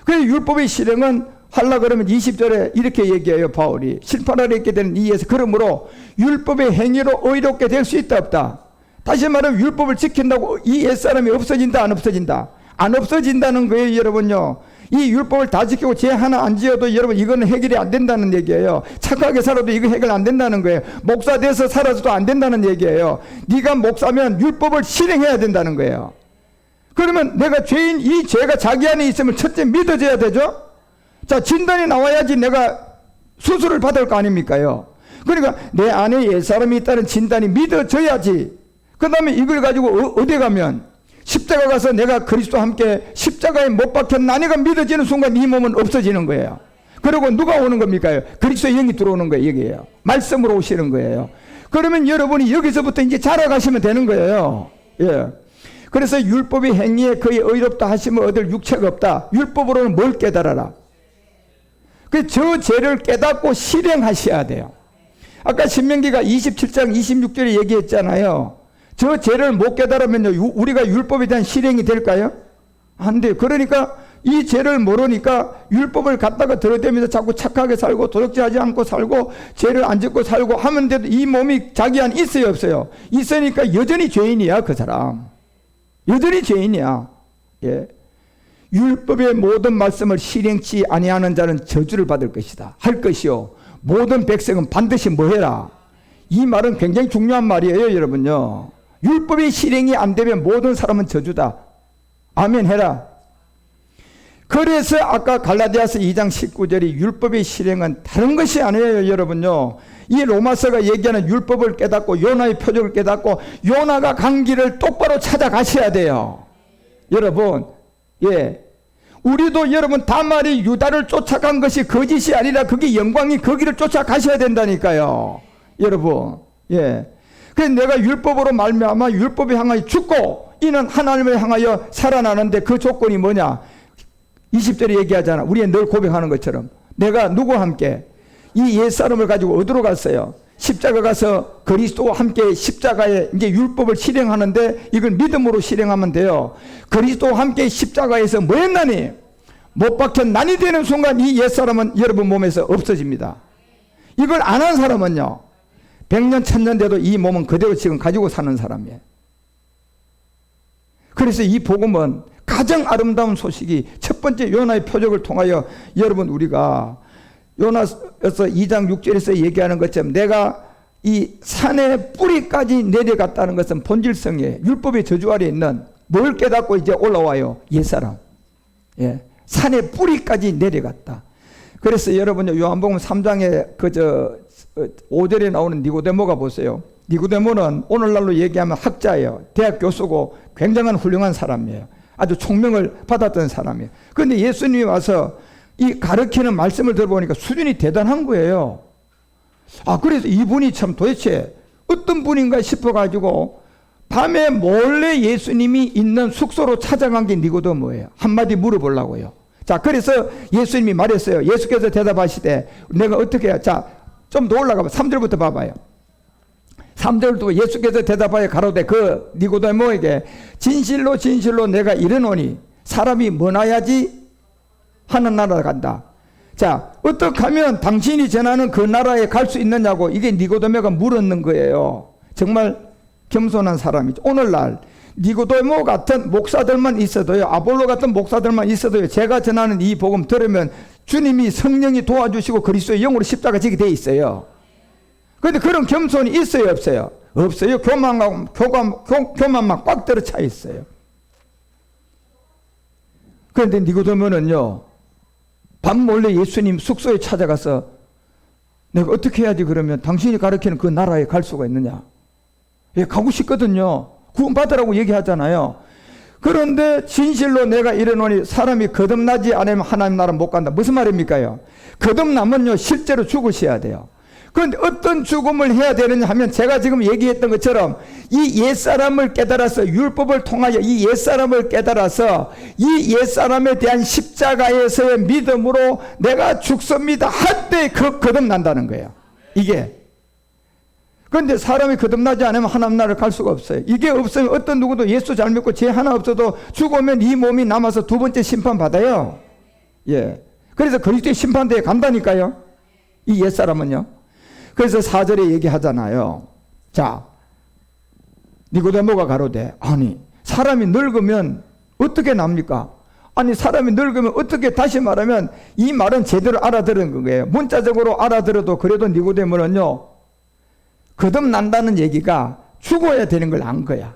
그래서 율법의 실행은 하려 그러면 20절에 이렇게 얘기해요, 바울이. 심판 아래 있게 되는 이에서 그러므로 율법의 행위로 의롭게 될 수 있다 없다? 다시 말하면 율법을 지킨다고 이 옛사람이 없어진다 안 없어진다? 안 없어진다는 거예요, 여러분요. 이 율법을 다 지키고 죄 하나 안 지어도 여러분 이거는 해결이 안 된다는 얘기예요. 착하게 살아도 이거 해결 안 된다는 거예요. 목사 돼서 살아서도 안 된다는 얘기예요. 네가 목사면 율법을 실행해야 된다는 거예요. 그러면 내가 죄인, 이 죄가 자기 안에 있으면 첫째 믿어져야 되죠. 자, 진단이 나와야지 내가 수술을 받을 거 아닙니까요? 그러니까 내 안에 옛사람이 있다는 진단이 믿어져야지. 그 다음에 이걸 가지고 어디 가면 십자가 가서 내가 그리스도와 함께 십자가에 못 박혔나니가 믿어지는 순간 이 몸은 없어지는 거예요. 그리고 누가 오는 겁니까? 그리스도의 영이 들어오는 거예요. 여기에요. 말씀으로 오시는 거예요. 그러면 여러분이 여기서부터 이제 자라가시면 되는 거예요. 예. 그래서 율법의 행위에 거의 의롭다 하시면 얻을 육체가 없다. 율법으로는 뭘 깨달아라? 저 죄를 깨닫고 실행하셔야 돼요. 아까 신명기가 27장 26절에 얘기했잖아요. 저 죄를 못 깨달으면요, 우리가 율법에 대한 실행이 될까요? 안 돼요. 그러니까 이 죄를 모르니까 율법을 갖다가 들어대면서 자꾸 착하게 살고 도둑질하지 않고 살고 죄를 안 짓고 살고 하면서도 이 몸이 자기 안에 있어요, 없어요? 있으니까 여전히 죄인이야, 그 사람. 여전히 죄인이야. 예. 율법의 모든 말씀을 실행치 아니하는 자는 저주를 받을 것이다. 할 것이요. 모든 백성은 반드시 뭐 해라. 이 말은 굉장히 중요한 말이에요, 여러분요. 율법의 실행이 안 되면 모든 사람은 저주다. 아멘 해라. 그래서 아까 갈라디아서 2장 19절이 율법의 실행은 다른 것이 아니에요, 여러분요. 이 로마서가 얘기하는 율법을 깨닫고 요나의 표적을 깨닫고 요나가 간 길을 똑바로 찾아가셔야 돼요. 여러분, 예. 우리도 여러분 다말이 유다를 쫓아간 것이 거짓이 아니라 그게 영광이 거기를 쫓아가셔야 된다니까요. 여러분, 예. 그래서 내가 율법으로 말미암아 율법에 향하여 죽고 이는 하나님을 향하여 살아나는데 그 조건이 뭐냐? 20절에 얘기하잖아. 우리의 늘 고백하는 것처럼 내가 누구와 함께 이 옛사람을 가지고 어디로 갔어요? 십자가 가서 그리스도와 함께 십자가에 이제 율법을 실행하는데 이걸 믿음으로 실행하면 돼요. 그리스도와 함께 십자가에서 뭐 했나니? 못 박혀 난이 되는 순간 이 옛사람은 여러분 몸에서 없어집니다. 이걸 안 한 사람은요 100년 1000년 돼도 이 몸은 그대로 지금 가지고 사는 사람이에요. 그래서 이 복음은 가장 아름다운 소식이 첫 번째 요나의 표적을 통하여 여러분 우리가 요나서 2장 6절에서 얘기하는 것처럼 내가 이 산의 뿌리까지 내려갔다는 것은 본질성이에요. 율법의 저주 아래 있는 뭘 깨닫고 이제 올라와요? 옛사람. 예. 산의 뿌리까지 내려갔다. 그래서 여러분 요한복음 3장에 5절에 나오는 니고데모가 보세요. 니고데모는 오늘날로 얘기하면 학자예요. 대학 교수고 굉장한 훌륭한 사람이에요. 아주 총명을 받았던 사람이에요. 그런데 예수님이 와서 이 가르치는 말씀을 들어보니까 수준이 대단한 거예요. 아, 그래서 이분이 참 도대체 어떤 분인가 싶어가지고 밤에 몰래 예수님이 있는 숙소로 찾아간 게 니고데모예요. 한마디 물어보려고요. 자, 그래서 예수님이 말했어요. 예수께서 대답하시되 내가 어떻게 해야, 자, 좀 더 올라가봐. 3절부터 봐봐요. 3절을 두고 예수께서 대답하여 가로되 그 니고데모에게 진실로 진실로 내가 이르노니 사람이 머나야지 하는 나라에 간다. 자, 어떻게 하면 당신이 전하는 그 나라에 갈 수 있느냐고 이게 니고데모가 물었는 거예요. 정말 겸손한 사람이죠. 오늘날 니고데모 같은 목사들만 있어도요, 아볼로 같은 목사들만 있어도요, 제가 전하는 이 복음 들으면 주님이 성령이 도와주시고 그리스도의 영으로 십자가 지게 돼 있어요. 그런데 그런 겸손이 있어요, 없어요? 없어요. 교만만 꽉 들어 차 있어요. 그런데 니고데모는요, 밤 몰래 예수님 숙소에 찾아가서 내가 어떻게 해야지 그러면 당신이 가르치는 그 나라에 갈 수가 있느냐? 예, 가고 싶거든요. 구원받으라고 얘기하잖아요. 그런데 진실로 내가 이르노니 사람이 거듭나지 않으면 하나님 나라 못 간다. 무슨 말입니까요? 거듭나면요 실제로 죽으셔야 돼요. 그런데 어떤 죽음을 해야 되느냐 하면 제가 지금 얘기했던 것처럼 이 옛사람을 깨달아서 율법을 통하여 이 옛사람을 깨달아서 이 옛사람에 대한 십자가에서의 믿음으로 내가 죽습니다 할 때 거듭난다는 거예요. 이게. 그런데 사람이 거듭나지 않으면 하나님 나라를 갈 수가 없어요. 이게 없으면 어떤 누구도 예수 잘 믿고 죄 하나 없어도 죽으면 이 몸이 남아서 두 번째 심판 받아요. 예. 그래서 그리스도의 심판대에 간다니까요. 이 옛사람은요. 그래서 4절에 얘기하잖아요. 자, 니고데모가 가로되 아니 사람이 늙으면 어떻게 납니까? 아니 사람이 늙으면 어떻게, 다시 말하면 이 말은 제대로 알아들은 거예요. 문자적으로 알아들어도 그래도 니고데모는요 거듭난다는 얘기가 죽어야 되는 걸 안 거야.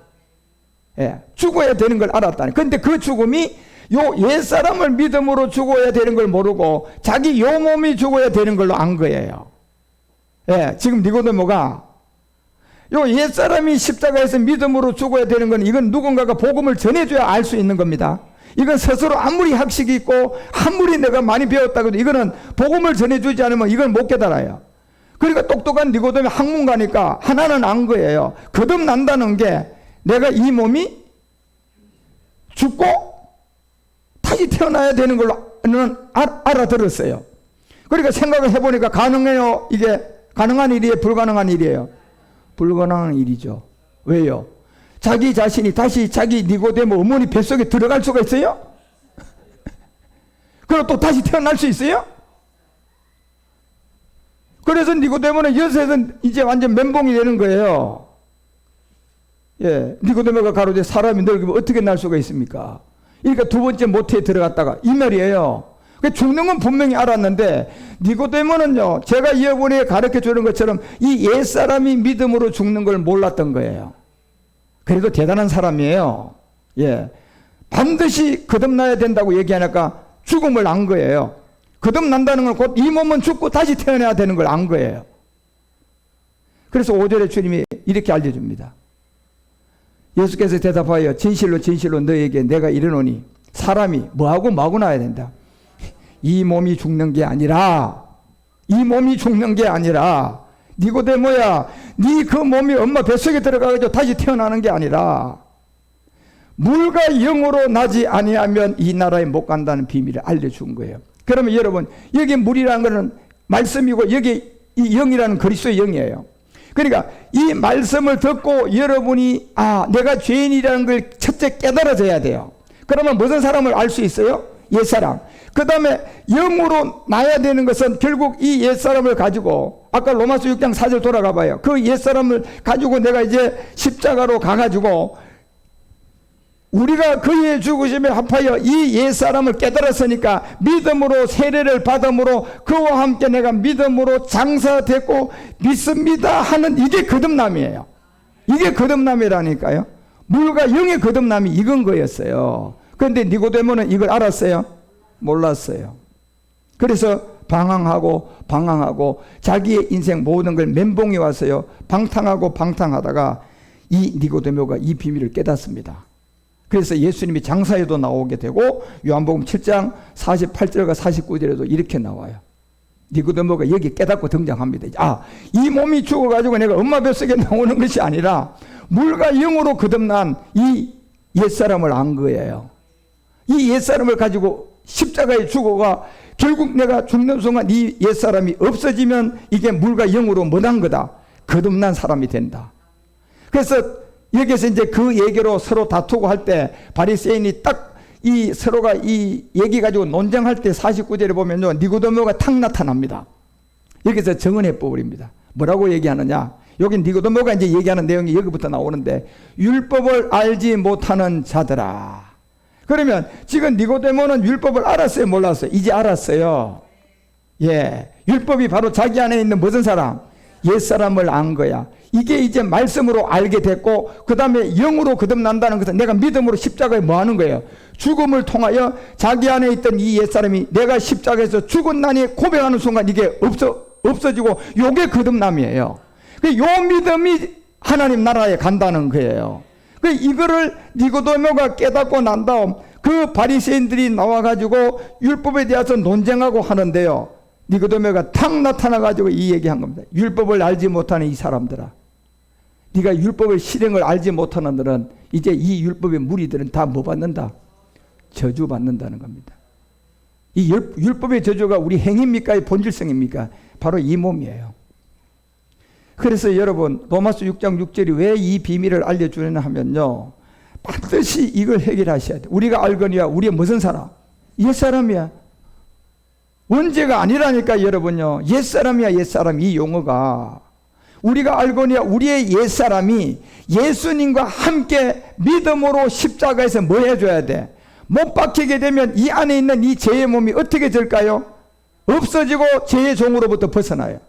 예, 죽어야 되는 걸 알았다니. 근데 그 죽음이 요 옛사람을 믿음으로 죽어야 되는 걸 모르고 자기 요 몸이 죽어야 되는 걸로 안 거예요. 예, 지금 니고데모가 요 옛사람이 십자가에서 믿음으로 죽어야 되는 건 이건 누군가가 복음을 전해줘야 알 수 있는 겁니다. 이건 스스로 아무리 학식이 있고 아무리 내가 많이 배웠다고 해도 이거는 복음을 전해주지 않으면 이걸 못 깨달아요. 그러니까 똑똑한 니고데모 학문가니까 하나는 안 거예요. 거듭난다는 게 내가 이 몸이 죽고 다시 태어나야 되는 걸로는 알아들었어요. 그러니까 생각을 해보니까 가능해요? 이게 가능한 일이에요? 불가능한 일이에요? 불가능한 일이죠. 왜요? 자기 자신이 다시 자기 니고데모 어머니 뱃속에 들어갈 수가 있어요? 그리고 또 다시 태어날 수 있어요? 그래서 니고데모는 여기서 이제 완전 멘붕이 되는 거예요. 예, 니고데모가 가로되 사람이 늙으면 어떻게 날 수가 있습니까? 그러니까 두 번째 모태에 들어갔다가 이 말이에요. 죽는 건 분명히 알았는데 니고데모는요 제가 이번에 가르쳐 주는 것처럼 이 옛사람이 믿음으로 죽는 걸 몰랐던 거예요. 그래도 대단한 사람이에요. 예. 반드시 거듭나야 된다고 얘기하니까 죽음을 안 거예요. 거듭난다는 건 곧 이 몸은 죽고 다시 태어나야 되는 걸 안 거예요. 그래서 5절에 주님이 이렇게 알려줍니다. 예수께서 대답하여 진실로 진실로 너에게 내가 이르노니 사람이 뭐하고 나야 된다. 이 몸이 죽는 게 아니라 니고데모야, 네 그 몸이 엄마 뱃속에 들어가가지고 다시 태어나는 게 아니라 물과 영으로 나지 아니하면 이 나라에 못 간다는 비밀을 알려준 거예요. 그러면 여러분, 여기 물이라는 것은 말씀이고 여기 이 영이라는 그리스도의 영이에요. 그러니까 이 말씀을 듣고 여러분이 내가 죄인이라는 걸 첫째 깨달아져야 돼요. 그러면 무슨 사람을 알 수 있어요? 옛사람. 그 다음에 영으로 나야 되는 것은 결국 이 옛사람을 가지고 아까 로마서 6장 4절 돌아가 봐요. 그 옛사람을 가지고 내가 이제 십자가로 가가지고 우리가 그의 죽으심에 합하여 이 옛사람을 깨달았으니까 믿음으로 세례를 받음으로 그와 함께 내가 믿음으로 장사됐고 믿습니다 하는 이게 거듭남이에요. 이게 거듭남이라니까요. 물과 영의 거듭남이 이건 거였어요. 그런데 니고데모는 이걸 알았어요? 몰랐어요. 그래서 방황하고 자기의 인생 모든 걸 멘붕이 왔어요. 방탕하다가 이 니고데모가 이 비밀을 깨닫습니다. 그래서 예수님이 장사에도 나오게 되고 요한복음 7장 48절과 49절에도 이렇게 나와요. 니고데모가 여기 깨닫고 등장합니다. 이 몸이 죽어가지고 내가 엄마 뱃속에 나오는 것이 아니라 물과 영으로 거듭난 이 옛사람을 안 거예요. 이 옛사람을 가지고 십자가에 죽어가 결국 내가 죽는 순간 이 옛사람이 없어지면 이게 물과 영으로 뭐한 거다. 거듭난 사람이 된다. 그래서 여기서 이제 그 얘기로 서로 다투고 할 때 바리새인이 딱 이 서로가 이 얘기 가지고 논쟁할 때 49절에 보면요, 니고데모가 탁 나타납니다. 여기서 정언해 버립니다. 뭐라고 얘기하느냐? 여기 니고데모가 이제 얘기하는 내용이 여기부터 나오는데 율법을 알지 못하는 자들아. 그러면 지금 니고데모는 율법을 알았어요, 몰랐어요? 이제 알았어요. 예, 율법이 바로 자기 안에 있는 무슨 사람? 옛사람을 안 거야. 이게 이제 말씀으로 알게 됐고 그 다음에 영으로 거듭난다는 것은 내가 믿음으로 십자가에 뭐 하는 거예요? 죽음을 통하여 자기 안에 있던 이 옛사람이 내가 십자가에서 죽었나니 고백하는 순간 이게 없어지고 요게 거듭남이에요. 요 믿음이 하나님 나라에 간다는 거예요. 이거를 니고데모가 깨닫고 난 다음 그 바리새인들이 나와가지고 율법에 대해서 논쟁하고 하는데요, 니고데모가 탁 나타나가지고 이 얘기한 겁니다. 율법을 알지 못하는 이 사람들아, 네가 율법의 실행을 알지 못하는 너는 이제 이 율법의 무리들은 다 뭐 받는다? 저주 받는다는 겁니다. 이 율법의 저주가 우리 행입니까? 본질성입니까? 바로 이 몸이에요. 그래서 여러분 로마서 6장 6절이 왜 이 비밀을 알려주느냐 하면요, 반드시 이걸 해결하셔야 돼요. 우리가 알거니와 우리의 무슨 사람? 옛사람이야. 원죄가 아니라니까 여러분요. 옛사람이야, 옛사람. 이 용어가 우리가 알거니와 우리의 옛사람이 예수님과 함께 믿음으로 십자가에서 뭐 해줘야 돼? 못 박히게 되면 이 안에 있는 이 죄의 몸이 어떻게 될까요? 없어지고 죄의 종으로부터 벗어나요.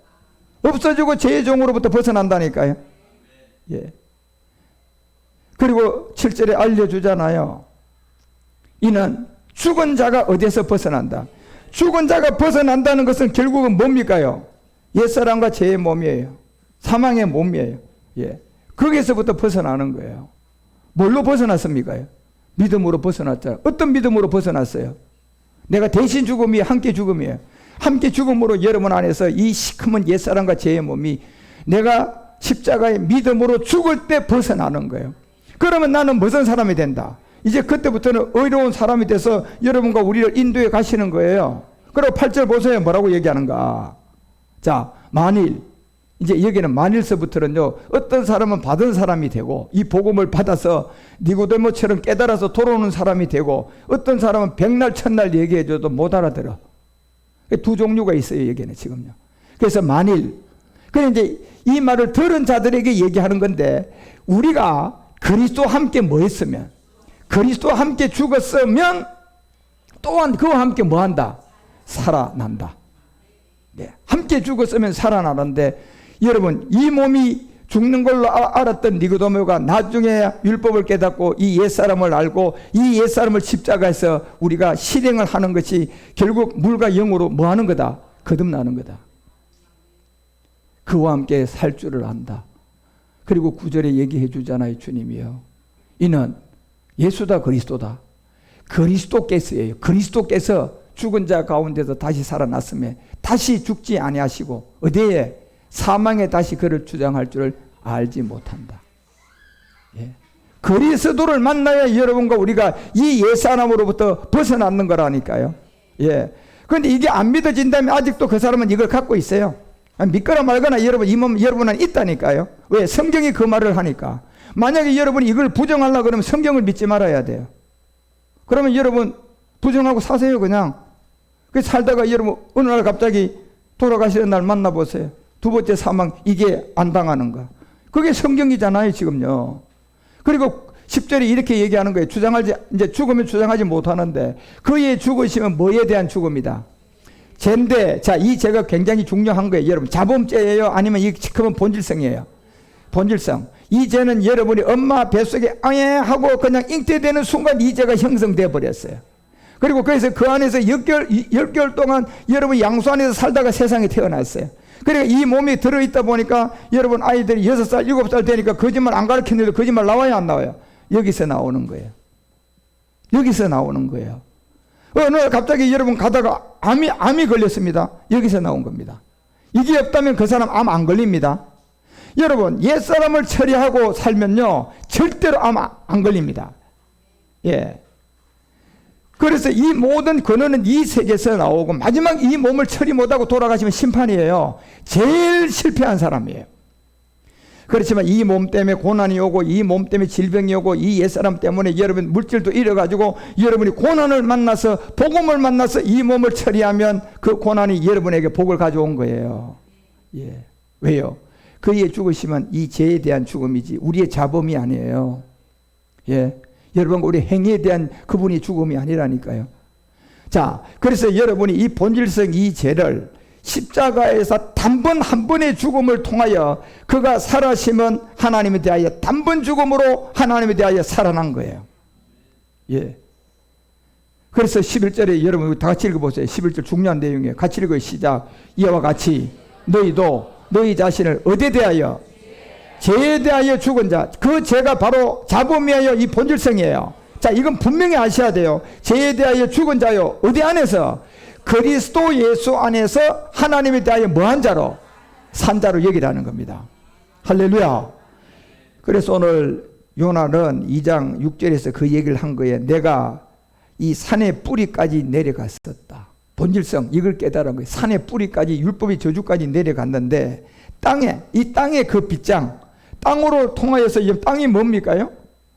없어지고 죄의 종으로부터 벗어난다니까요. 예. 그리고 7절에 알려주잖아요. 이는 죽은 자가 어디에서 벗어난다? 죽은 자가 벗어난다는 것은 결국은 뭡니까요? 옛사람과 죄의 몸이에요. 사망의 몸이에요. 예. 거기에서부터 벗어나는 거예요. 뭘로 벗어났습니까? 믿음으로 벗어났잖아요. 어떤 믿음으로 벗어났어요? 내가 대신 죽음이 함께 죽음이에요. 함께 죽음으로 여러분 안에서 이 시커먼 옛사람과 죄의 몸이 내가 십자가의 믿음으로 죽을 때 벗어나는 거예요. 그러면 나는 무슨 사람이 된다? 이제 그때부터는 의로운 사람이 돼서 여러분과 우리를 인도해 가시는 거예요. 그리고 8절 보세요. 뭐라고 얘기하는가? 자, 만일, 이제 여기는 만일서부터는요, 어떤 사람은 받은 사람이 되고 이 복음을 받아서 니고데모처럼 깨달아서 돌아오는 사람이 되고 어떤 사람은 백날 천날 얘기해줘도 못 알아들어. 두 종류가 있어요, 여기는 지금요. 그래서 만일, 그래 이제 이 말을 들은 자들에게 얘기하는 건데, 우리가 그리스도와 함께 뭐 했으면, 그리스도와 함께 죽었으면 또한 그와 함께 뭐 한다? 살아난다. 네. 함께 죽었으면 살아나는데, 여러분 이 몸이 죽는 걸로 알았던 니고데모가 나중에 율법을 깨닫고 이 옛사람을 알고 이 옛사람을 십자가에서 우리가 실행을 하는 것이 결국 물과 영으로 뭐 하는 거다? 거듭나는 거다. 그와 함께 살 줄을 안다. 그리고 9절에 얘기해 주잖아요. 주님이요, 이는 예수다 그리스도다. 그리스도께서예요. 그리스도께서 죽은 자 가운데서 다시 살아났음에 다시 죽지 아니하시고 어디에? 사망에 다시 그를 주장할 줄을 알지 못한다. 예. 그리스도를 만나야 여러분과 우리가 이 옛사람으로부터 벗어나는 거라니까요. 예. 그런데 이게 안 믿어진다면 아직도 그 사람은 이걸 갖고 있어요. 믿거나 말거나 여러분, 이 몸 여러분은 있다니까요. 왜? 성경이 그 말을 하니까. 만약에 여러분이 이걸 부정하려고 그러면 성경을 믿지 말아야 돼요. 그러면 여러분 부정하고 사세요. 그냥. 그 살다가 여러분 어느 날 갑자기 돌아가시는 날 만나보세요. 두 번째 사망, 이게 안 당하는가? 그게 성경이잖아요, 지금요. 그리고 10절에 이렇게 얘기하는 거예요. 이제 죽으면 주장하지 못하는데, 그의 죽으시면 뭐에 대한 죽음이다? 죄인데, 자, 이 죄가 굉장히 중요한 거예요. 여러분, 자범죄예요? 아니면 이 그건 본질성이에요? 본질성. 이 죄는 여러분이 엄마 뱃속에 하고 그냥 잉태되는 순간 이 죄가 형성되어 버렸어요. 그리고 그래서 그 안에서 10개월 동안 여러분 양수 안에서 살다가 세상에 태어났어요. 그러니까 이 몸이 들어있다 보니까 여러분 아이들이 6살, 7살 되니까 거짓말 안 가르치는데 거짓말 나와요, 안 나와요? 여기서 나오는 거예요. 여기서 나오는 거예요. 어느 날 갑자기 여러분 가다가 암이 걸렸습니다. 여기서 나온 겁니다. 이게 없다면 그 사람 암 안 걸립니다. 여러분, 옛사람을 처리하고 살면요, 절대로 암 안 걸립니다. 예. 그래서 이 모든 근원은 이 세계에서 나오고 마지막 이 몸을 처리 못하고 돌아가시면 심판이에요. 제일 실패한 사람이에요. 그렇지만 이 몸 때문에 고난이 오고 이 몸 때문에 질병이 오고 이 옛사람 때문에 여러분 물질도 잃어가지고 여러분이 고난을 만나서 복음을 만나서 이 몸을 처리하면 그 고난이 여러분에게 복을 가져온 거예요. 예. 왜요? 그의 죽으시면 이 죄에 대한 죽음이지 우리의 자범이 아니에요. 예. 여러분, 우리 행위에 대한 그분이 죽음이 아니라니까요. 자, 그래서 여러분이 이 본질성 이 죄를 십자가에서 단번 한 번의 죽음을 통하여 그가 살아심은 하나님에 대하여 단번 죽음으로 하나님에 대하여 살아난 거예요. 예. 그래서 11절에 여러분 다 같이 읽어보세요. 11절 중요한 내용이에요. 같이 읽어요. 시작. 이와 같이 너희도 너희 자신을 어디에 대하여? 죄에 대하여 죽은 자. 그 죄가 바로 자범이에요. 이 본질성이에요. 자, 이건 분명히 아셔야 돼요. 죄에 대하여 죽은 자요. 어디 안에서? 그리스도 예수 안에서 하나님에 대하여 뭐한 자로? 산 자로 여기라는 겁니다. 할렐루야. 그래서 오늘 요나는 2장 6절에서 그 얘기를 한 거예요. 내가 이 산의 뿌리까지 내려갔었다. 본질성, 이걸 깨달은 거예요. 산의 뿌리까지, 율법의 저주까지 내려갔는데 이 땅의 그 빗장, 땅으로 통하여서 이 땅이 뭡니까요?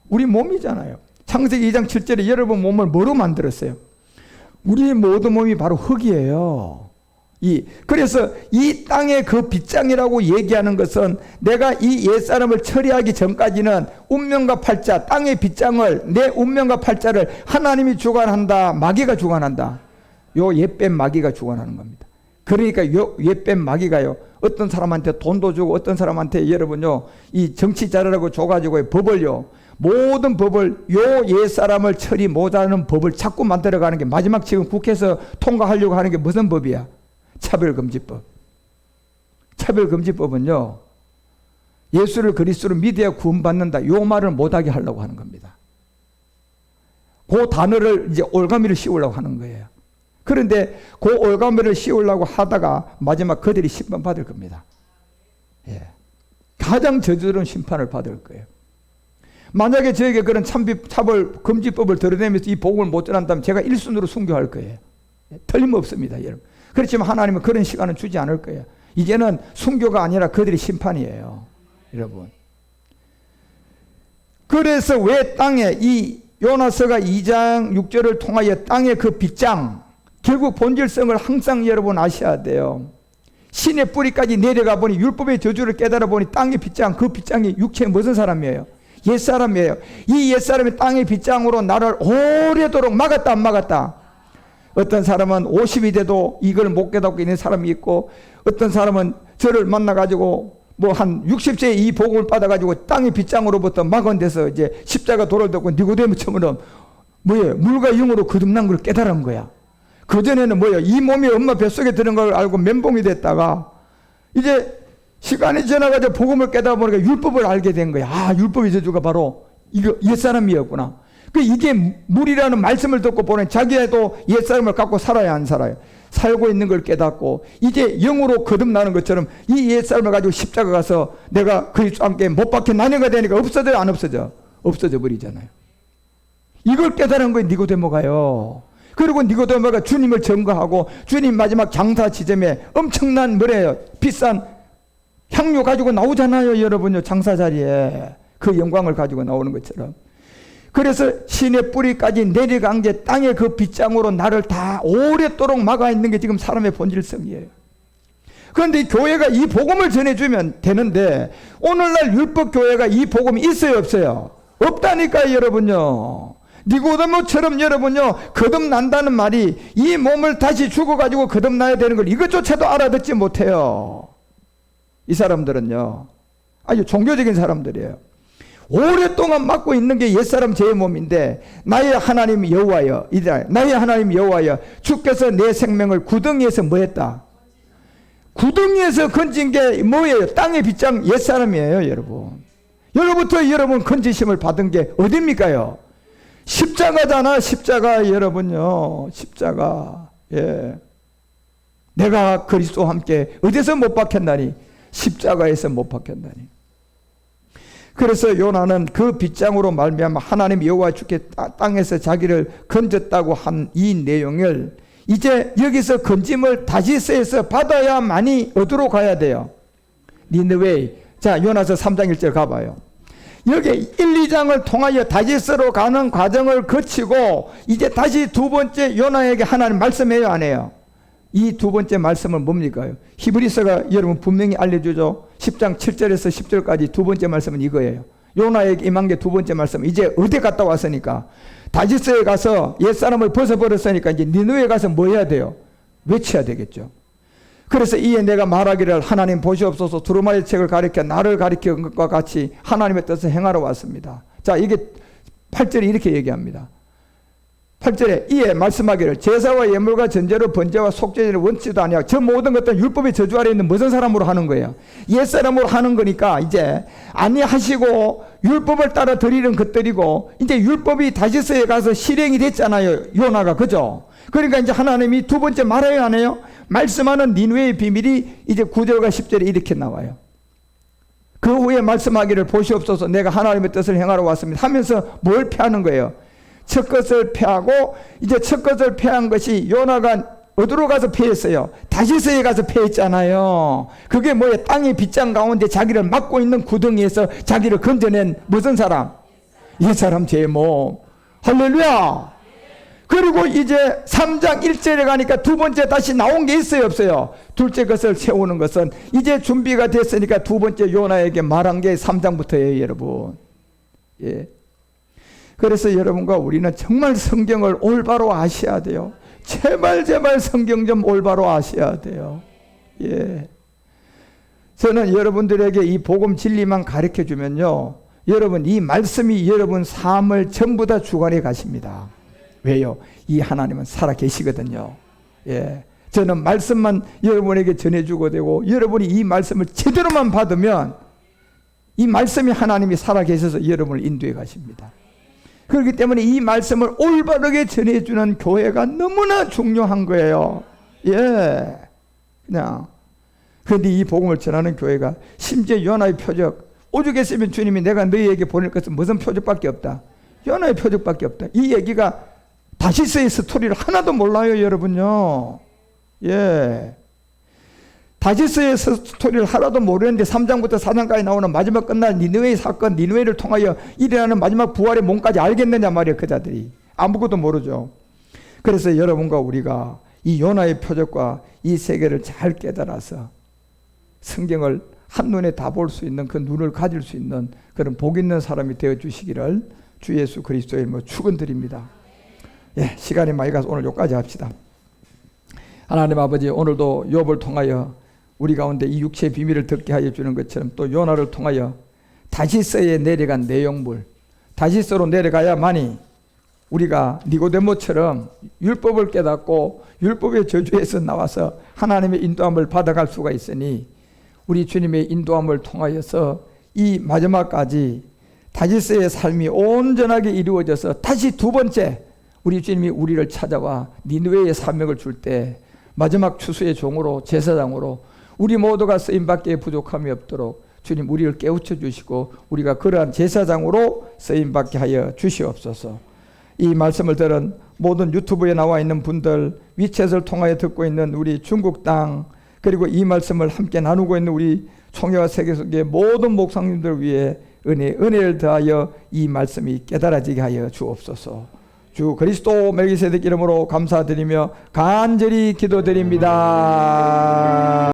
우리 몸이잖아요. 창세기 2장 7절에 여러분 몸을 뭐로 만들었어요? 우리 모든 몸이 바로 흙이에요. 그래서 이 땅의 그 빗장이라고 얘기하는 것은 내가 이 옛사람을 처리하기 전까지는 운명과 팔자, 땅의 빗장을, 내 운명과 팔자를 하나님이 주관한다, 마귀가 주관한다. 요 옛뱀 마귀가 주관하는 겁니다. 그러니까 요 옛뱀 마귀가요, 어떤 사람한테 돈도 주고 어떤 사람한테 여러분요, 이 정치 잘하라고 줘가지고 법을요, 모든 법을 요 옛사람을 처리 못하는 법을 자꾸 만들어가는 게 마지막 지금 국회에서 통과하려고 하는 게 무슨 법이야? 차별금지법. 차별금지법은요, 예수를 그리스도로 믿어야 구원받는다, 요 말을 못하게 하려고 하는 겁니다. 그 단어를 이제 올가미를 씌우려고 하는 거예요. 그런데 그 올가미를 씌우려고 하다가 마지막 그들이 심판받을 겁니다. 예. 가장 저주스러운 심판을 받을 거예요. 만약에 저에게 그런 차별금지법을 드러내면서 이 복음을 못 전한다면 제가 1순위로 순교할 거예요. 틀림없습니다, 여러분. 그렇지만 하나님은 그런 시간은 주지 않을 거예요. 이제는 순교가 아니라 그들의 심판이에요, 여러분. 그래서 왜 땅에 이 요나서가 2장 6절을 통하여 땅의 그 빗장, 결국 본질성을 항상 여러분 아셔야 돼요. 신의 뿌리까지 내려가 보니 율법의 저주를 깨달아 보니 땅의 빗장, 그 빗장이 육체의 무슨 사람이에요? 옛사람이에요. 이 옛사람이 땅의 빗장으로 나를 오래도록 막았다, 안 막았다? 어떤 사람은 50이 돼도 이걸 못 깨닫고 있는 사람이 있고, 어떤 사람은 저를 만나가지고 뭐 한 60세에 이 복음을 받아가지고 땅의 빗장으로부터 막은 데서 이제 십자가 돌을 덮고 니고데모처럼 뭐예요? 물과 영으로 거듭난 걸 깨달은 거야. 그전에는 뭐예요? 이 몸이 엄마 뱃속에 드는 걸 알고 멘붕이 됐다가 이제 시간이 지나가지고 복음을 깨달아 보니까 율법을 알게 된 거야. 아, 율법의 저주가 바로 이거 옛사람이었구나. 그 이게 물이라는 말씀을 듣고 보니 자기도 옛사람을 갖고 살아야 안 살아요. 살고 있는 걸 깨닫고 이제 영으로 거듭나는 것처럼 이 옛사람을 가지고 십자가 가서 내가 그리스도와 함께 못 박혀 나뉘가 되니까 없어져요, 안 없어져? 없어져 버리잖아요. 이걸 깨달은 거예요, 니고데모가요. 그리고 니고데모가 주님을 증거하고 주님 마지막 장사 지점에 엄청난 뭐래요? 비싼 향료 가지고 나오잖아요, 여러분요. 장사 자리에 그 영광을 가지고 나오는 것처럼. 그래서 신의 뿌리까지 내려간 게 땅의 그 빗장으로 나를 다 오랫도록 막아 있는 게 지금 사람의 본질성이에요. 그런데 교회가 이 복음을 전해주면 되는데 오늘날 율법 교회가 이 복음이 있어요, 없어요? 없다니까요, 여러분요. 니고데모처럼 여러분요, 거듭난다는 말이 이 몸을 다시 죽어가지고 거듭나야 되는 걸 이것조차도 알아듣지 못해요. 이 사람들은요, 아주 종교적인 사람들이에요. 오랫동안 맡고 있는 게 옛사람 제 몸인데 나의 하나님 여호와여, 나의 하나님 여호와여, 주께서 내 생명을 구덩이에서 뭐 했다? 구덩이에서 건진 게 뭐예요? 땅의 빗장 옛사람이에요, 여러분. 여러분부터 여러분 건지심을 받은 게 어딥니까요? 십자가잖아, 십자가. 여러분요, 십자가. 예. 내가 그리스도와 함께 어디서 못 박혔나니? 십자가에서 못 박혔나니. 그래서 요나는 그 빗장으로 말미암아 하나님 여호와 주께 땅에서 자기를 건졌다고 한 이 내용을 이제 여기서 건짐을 다시스에서 받아야만이 어디로 가야 돼요? 니느웨. 자, 요나서 3장 1절 가봐요. 여기 1, 2장을 통하여 다시스로 가는 과정을 거치고 이제 다시 두 번째 요나에게 하나님 말씀해요, 안 해요? 이 두 번째 말씀은 뭡니까? 히브리서가 여러분 분명히 알려주죠. 10장 7절에서 10절까지 두 번째 말씀은 이거예요. 요나에게 임한 게 두 번째 말씀. 이제 어디 갔다 왔으니까 다시스에 가서 옛사람을 벗어버렸으니까 이제 니느웨에 가서 뭐 해야 돼요? 외쳐야 되겠죠. 그래서 이에 내가 말하기를 하나님 보시옵소서, 두루마리 책을 가리켜 나를 가리킨 것과 같이 하나님의 뜻을 행하러 왔습니다. 자, 이게 8절에 이렇게 얘기합니다. 8절에 이에 말씀하기를 제사와 예물과 전제로 번제와 속죄제를 원치도 아니하고 저 모든 것들은 율법의 저주 아래 있는 무슨 사람으로 하는 거예요? 옛사람으로 하는 거니까 이제 아니하시고 율법을 따라 드리는 것들이고 이제 율법이 다시스에 가서 실행이 됐잖아요, 요나가. 그죠? 그러니까 이제 하나님이 두 번째 말해요, 안 해요? 말씀하는 니느웨의 비밀이 이제 9절과 10절에 이렇게 나와요. 그 후에 말씀하기를 보시옵소서, 내가 하나님의 뜻을 행하러 왔습니다 하면서 뭘 패하는 거예요? 첫 것을 패하고 이제 첫 것을 패한 것이 요나가 어디로 가서 패했어요? 다시스에 가서 패했잖아요. 그게 뭐예요? 땅의 빗장 가운데 자기를 막고 있는 구덩이에서 자기를 건져낸 무슨 사람? 옛사람 제 몸. 할렐루야. 그리고 이제 3장 1절에 가니까 두 번째 다시 나온 게 있어요, 없어요? 둘째 것을 세우는 것은 이제 준비가 됐으니까 두 번째 요나에게 말한 게 3장부터예요, 여러분. 예. 그래서 여러분과 우리는 정말 성경을 올바로 아셔야 돼요. 제발 성경 좀 올바로 아셔야 돼요. 예. 저는 여러분들에게 이 복음 진리만 가르쳐 주면요, 여러분 이 말씀이 여러분 삶을 전부 다 주관해 가십니다. 왜요? 이 하나님은 살아 계시거든요. 예. 저는 말씀만 여러분에게 전해주고 되고 여러분이 이 말씀을 제대로만 받으면 이 말씀이 하나님이 살아 계셔서 여러분을 인도해 가십니다. 그렇기 때문에 이 말씀을 올바르게 전해주는 교회가 너무나 중요한 거예요. 예. 그냥. 그런데 이 복음을 전하는 교회가 심지어 요나의 표적, 오죽했으면 주님이 내가 너희에게 보낼 것은 무슨 표적밖에 없다. 요나의 표적밖에 없다. 이 얘기가 다시스의 스토리를 하나도 몰라요, 여러분요. 예. 다시스의 스토리를 하나도 모르는데 3장부터 4장까지 나오는 마지막 끝날 니느웨의 사건, 니느웨를 통하여 일어나는 마지막 부활의 몸까지 알겠느냐 말이에요, 그자들이. 아무것도 모르죠. 그래서 여러분과 우리가 이 요나의 표적과 이 세계를 잘 깨달아서 성경을 한눈에 다 볼 수 있는 그 눈을 가질 수 있는 그런 복 있는 사람이 되어 주시기를 주 예수 그리스도의 이름으로 축원드립니다. 예, 시간이 많이 가서 오늘 여기까지 합시다. 하나님 아버지, 오늘도 욥을 통하여 우리 가운데 이 육체의 비밀을 듣게 하여 주는 것처럼 또 요나를 통하여 다시서에 내려간 내용물, 다시서로 내려가야만이 우리가 니고데모처럼 율법을 깨닫고 율법의 저주에서 나와서 하나님의 인도함을 받아갈 수가 있으니 우리 주님의 인도함을 통하여서 이 마지막까지 다시서의 삶이 온전하게 이루어져서 다시 두 번째 우리 주님이 우리를 찾아와 니느웨의 사명을 줄 때 마지막 추수의 종으로 제사장으로 우리 모두가 쓰임받기에 부족함이 없도록 주님 우리를 깨우쳐 주시고 우리가 그러한 제사장으로 쓰임받게 하여 주시옵소서. 이 말씀을 들은 모든 유튜브에 나와 있는 분들, 위챗을 통하여 듣고 있는 우리 중국 땅, 그리고 이 말씀을 함께 나누고 있는 우리 총회와 세계속의 모든 목사님들 위해 은혜를 더하여 이 말씀이 깨달아지게 하여 주옵소서. 주 그리스도 멜기세덱 이름으로 감사드리며 간절히 기도드립니다.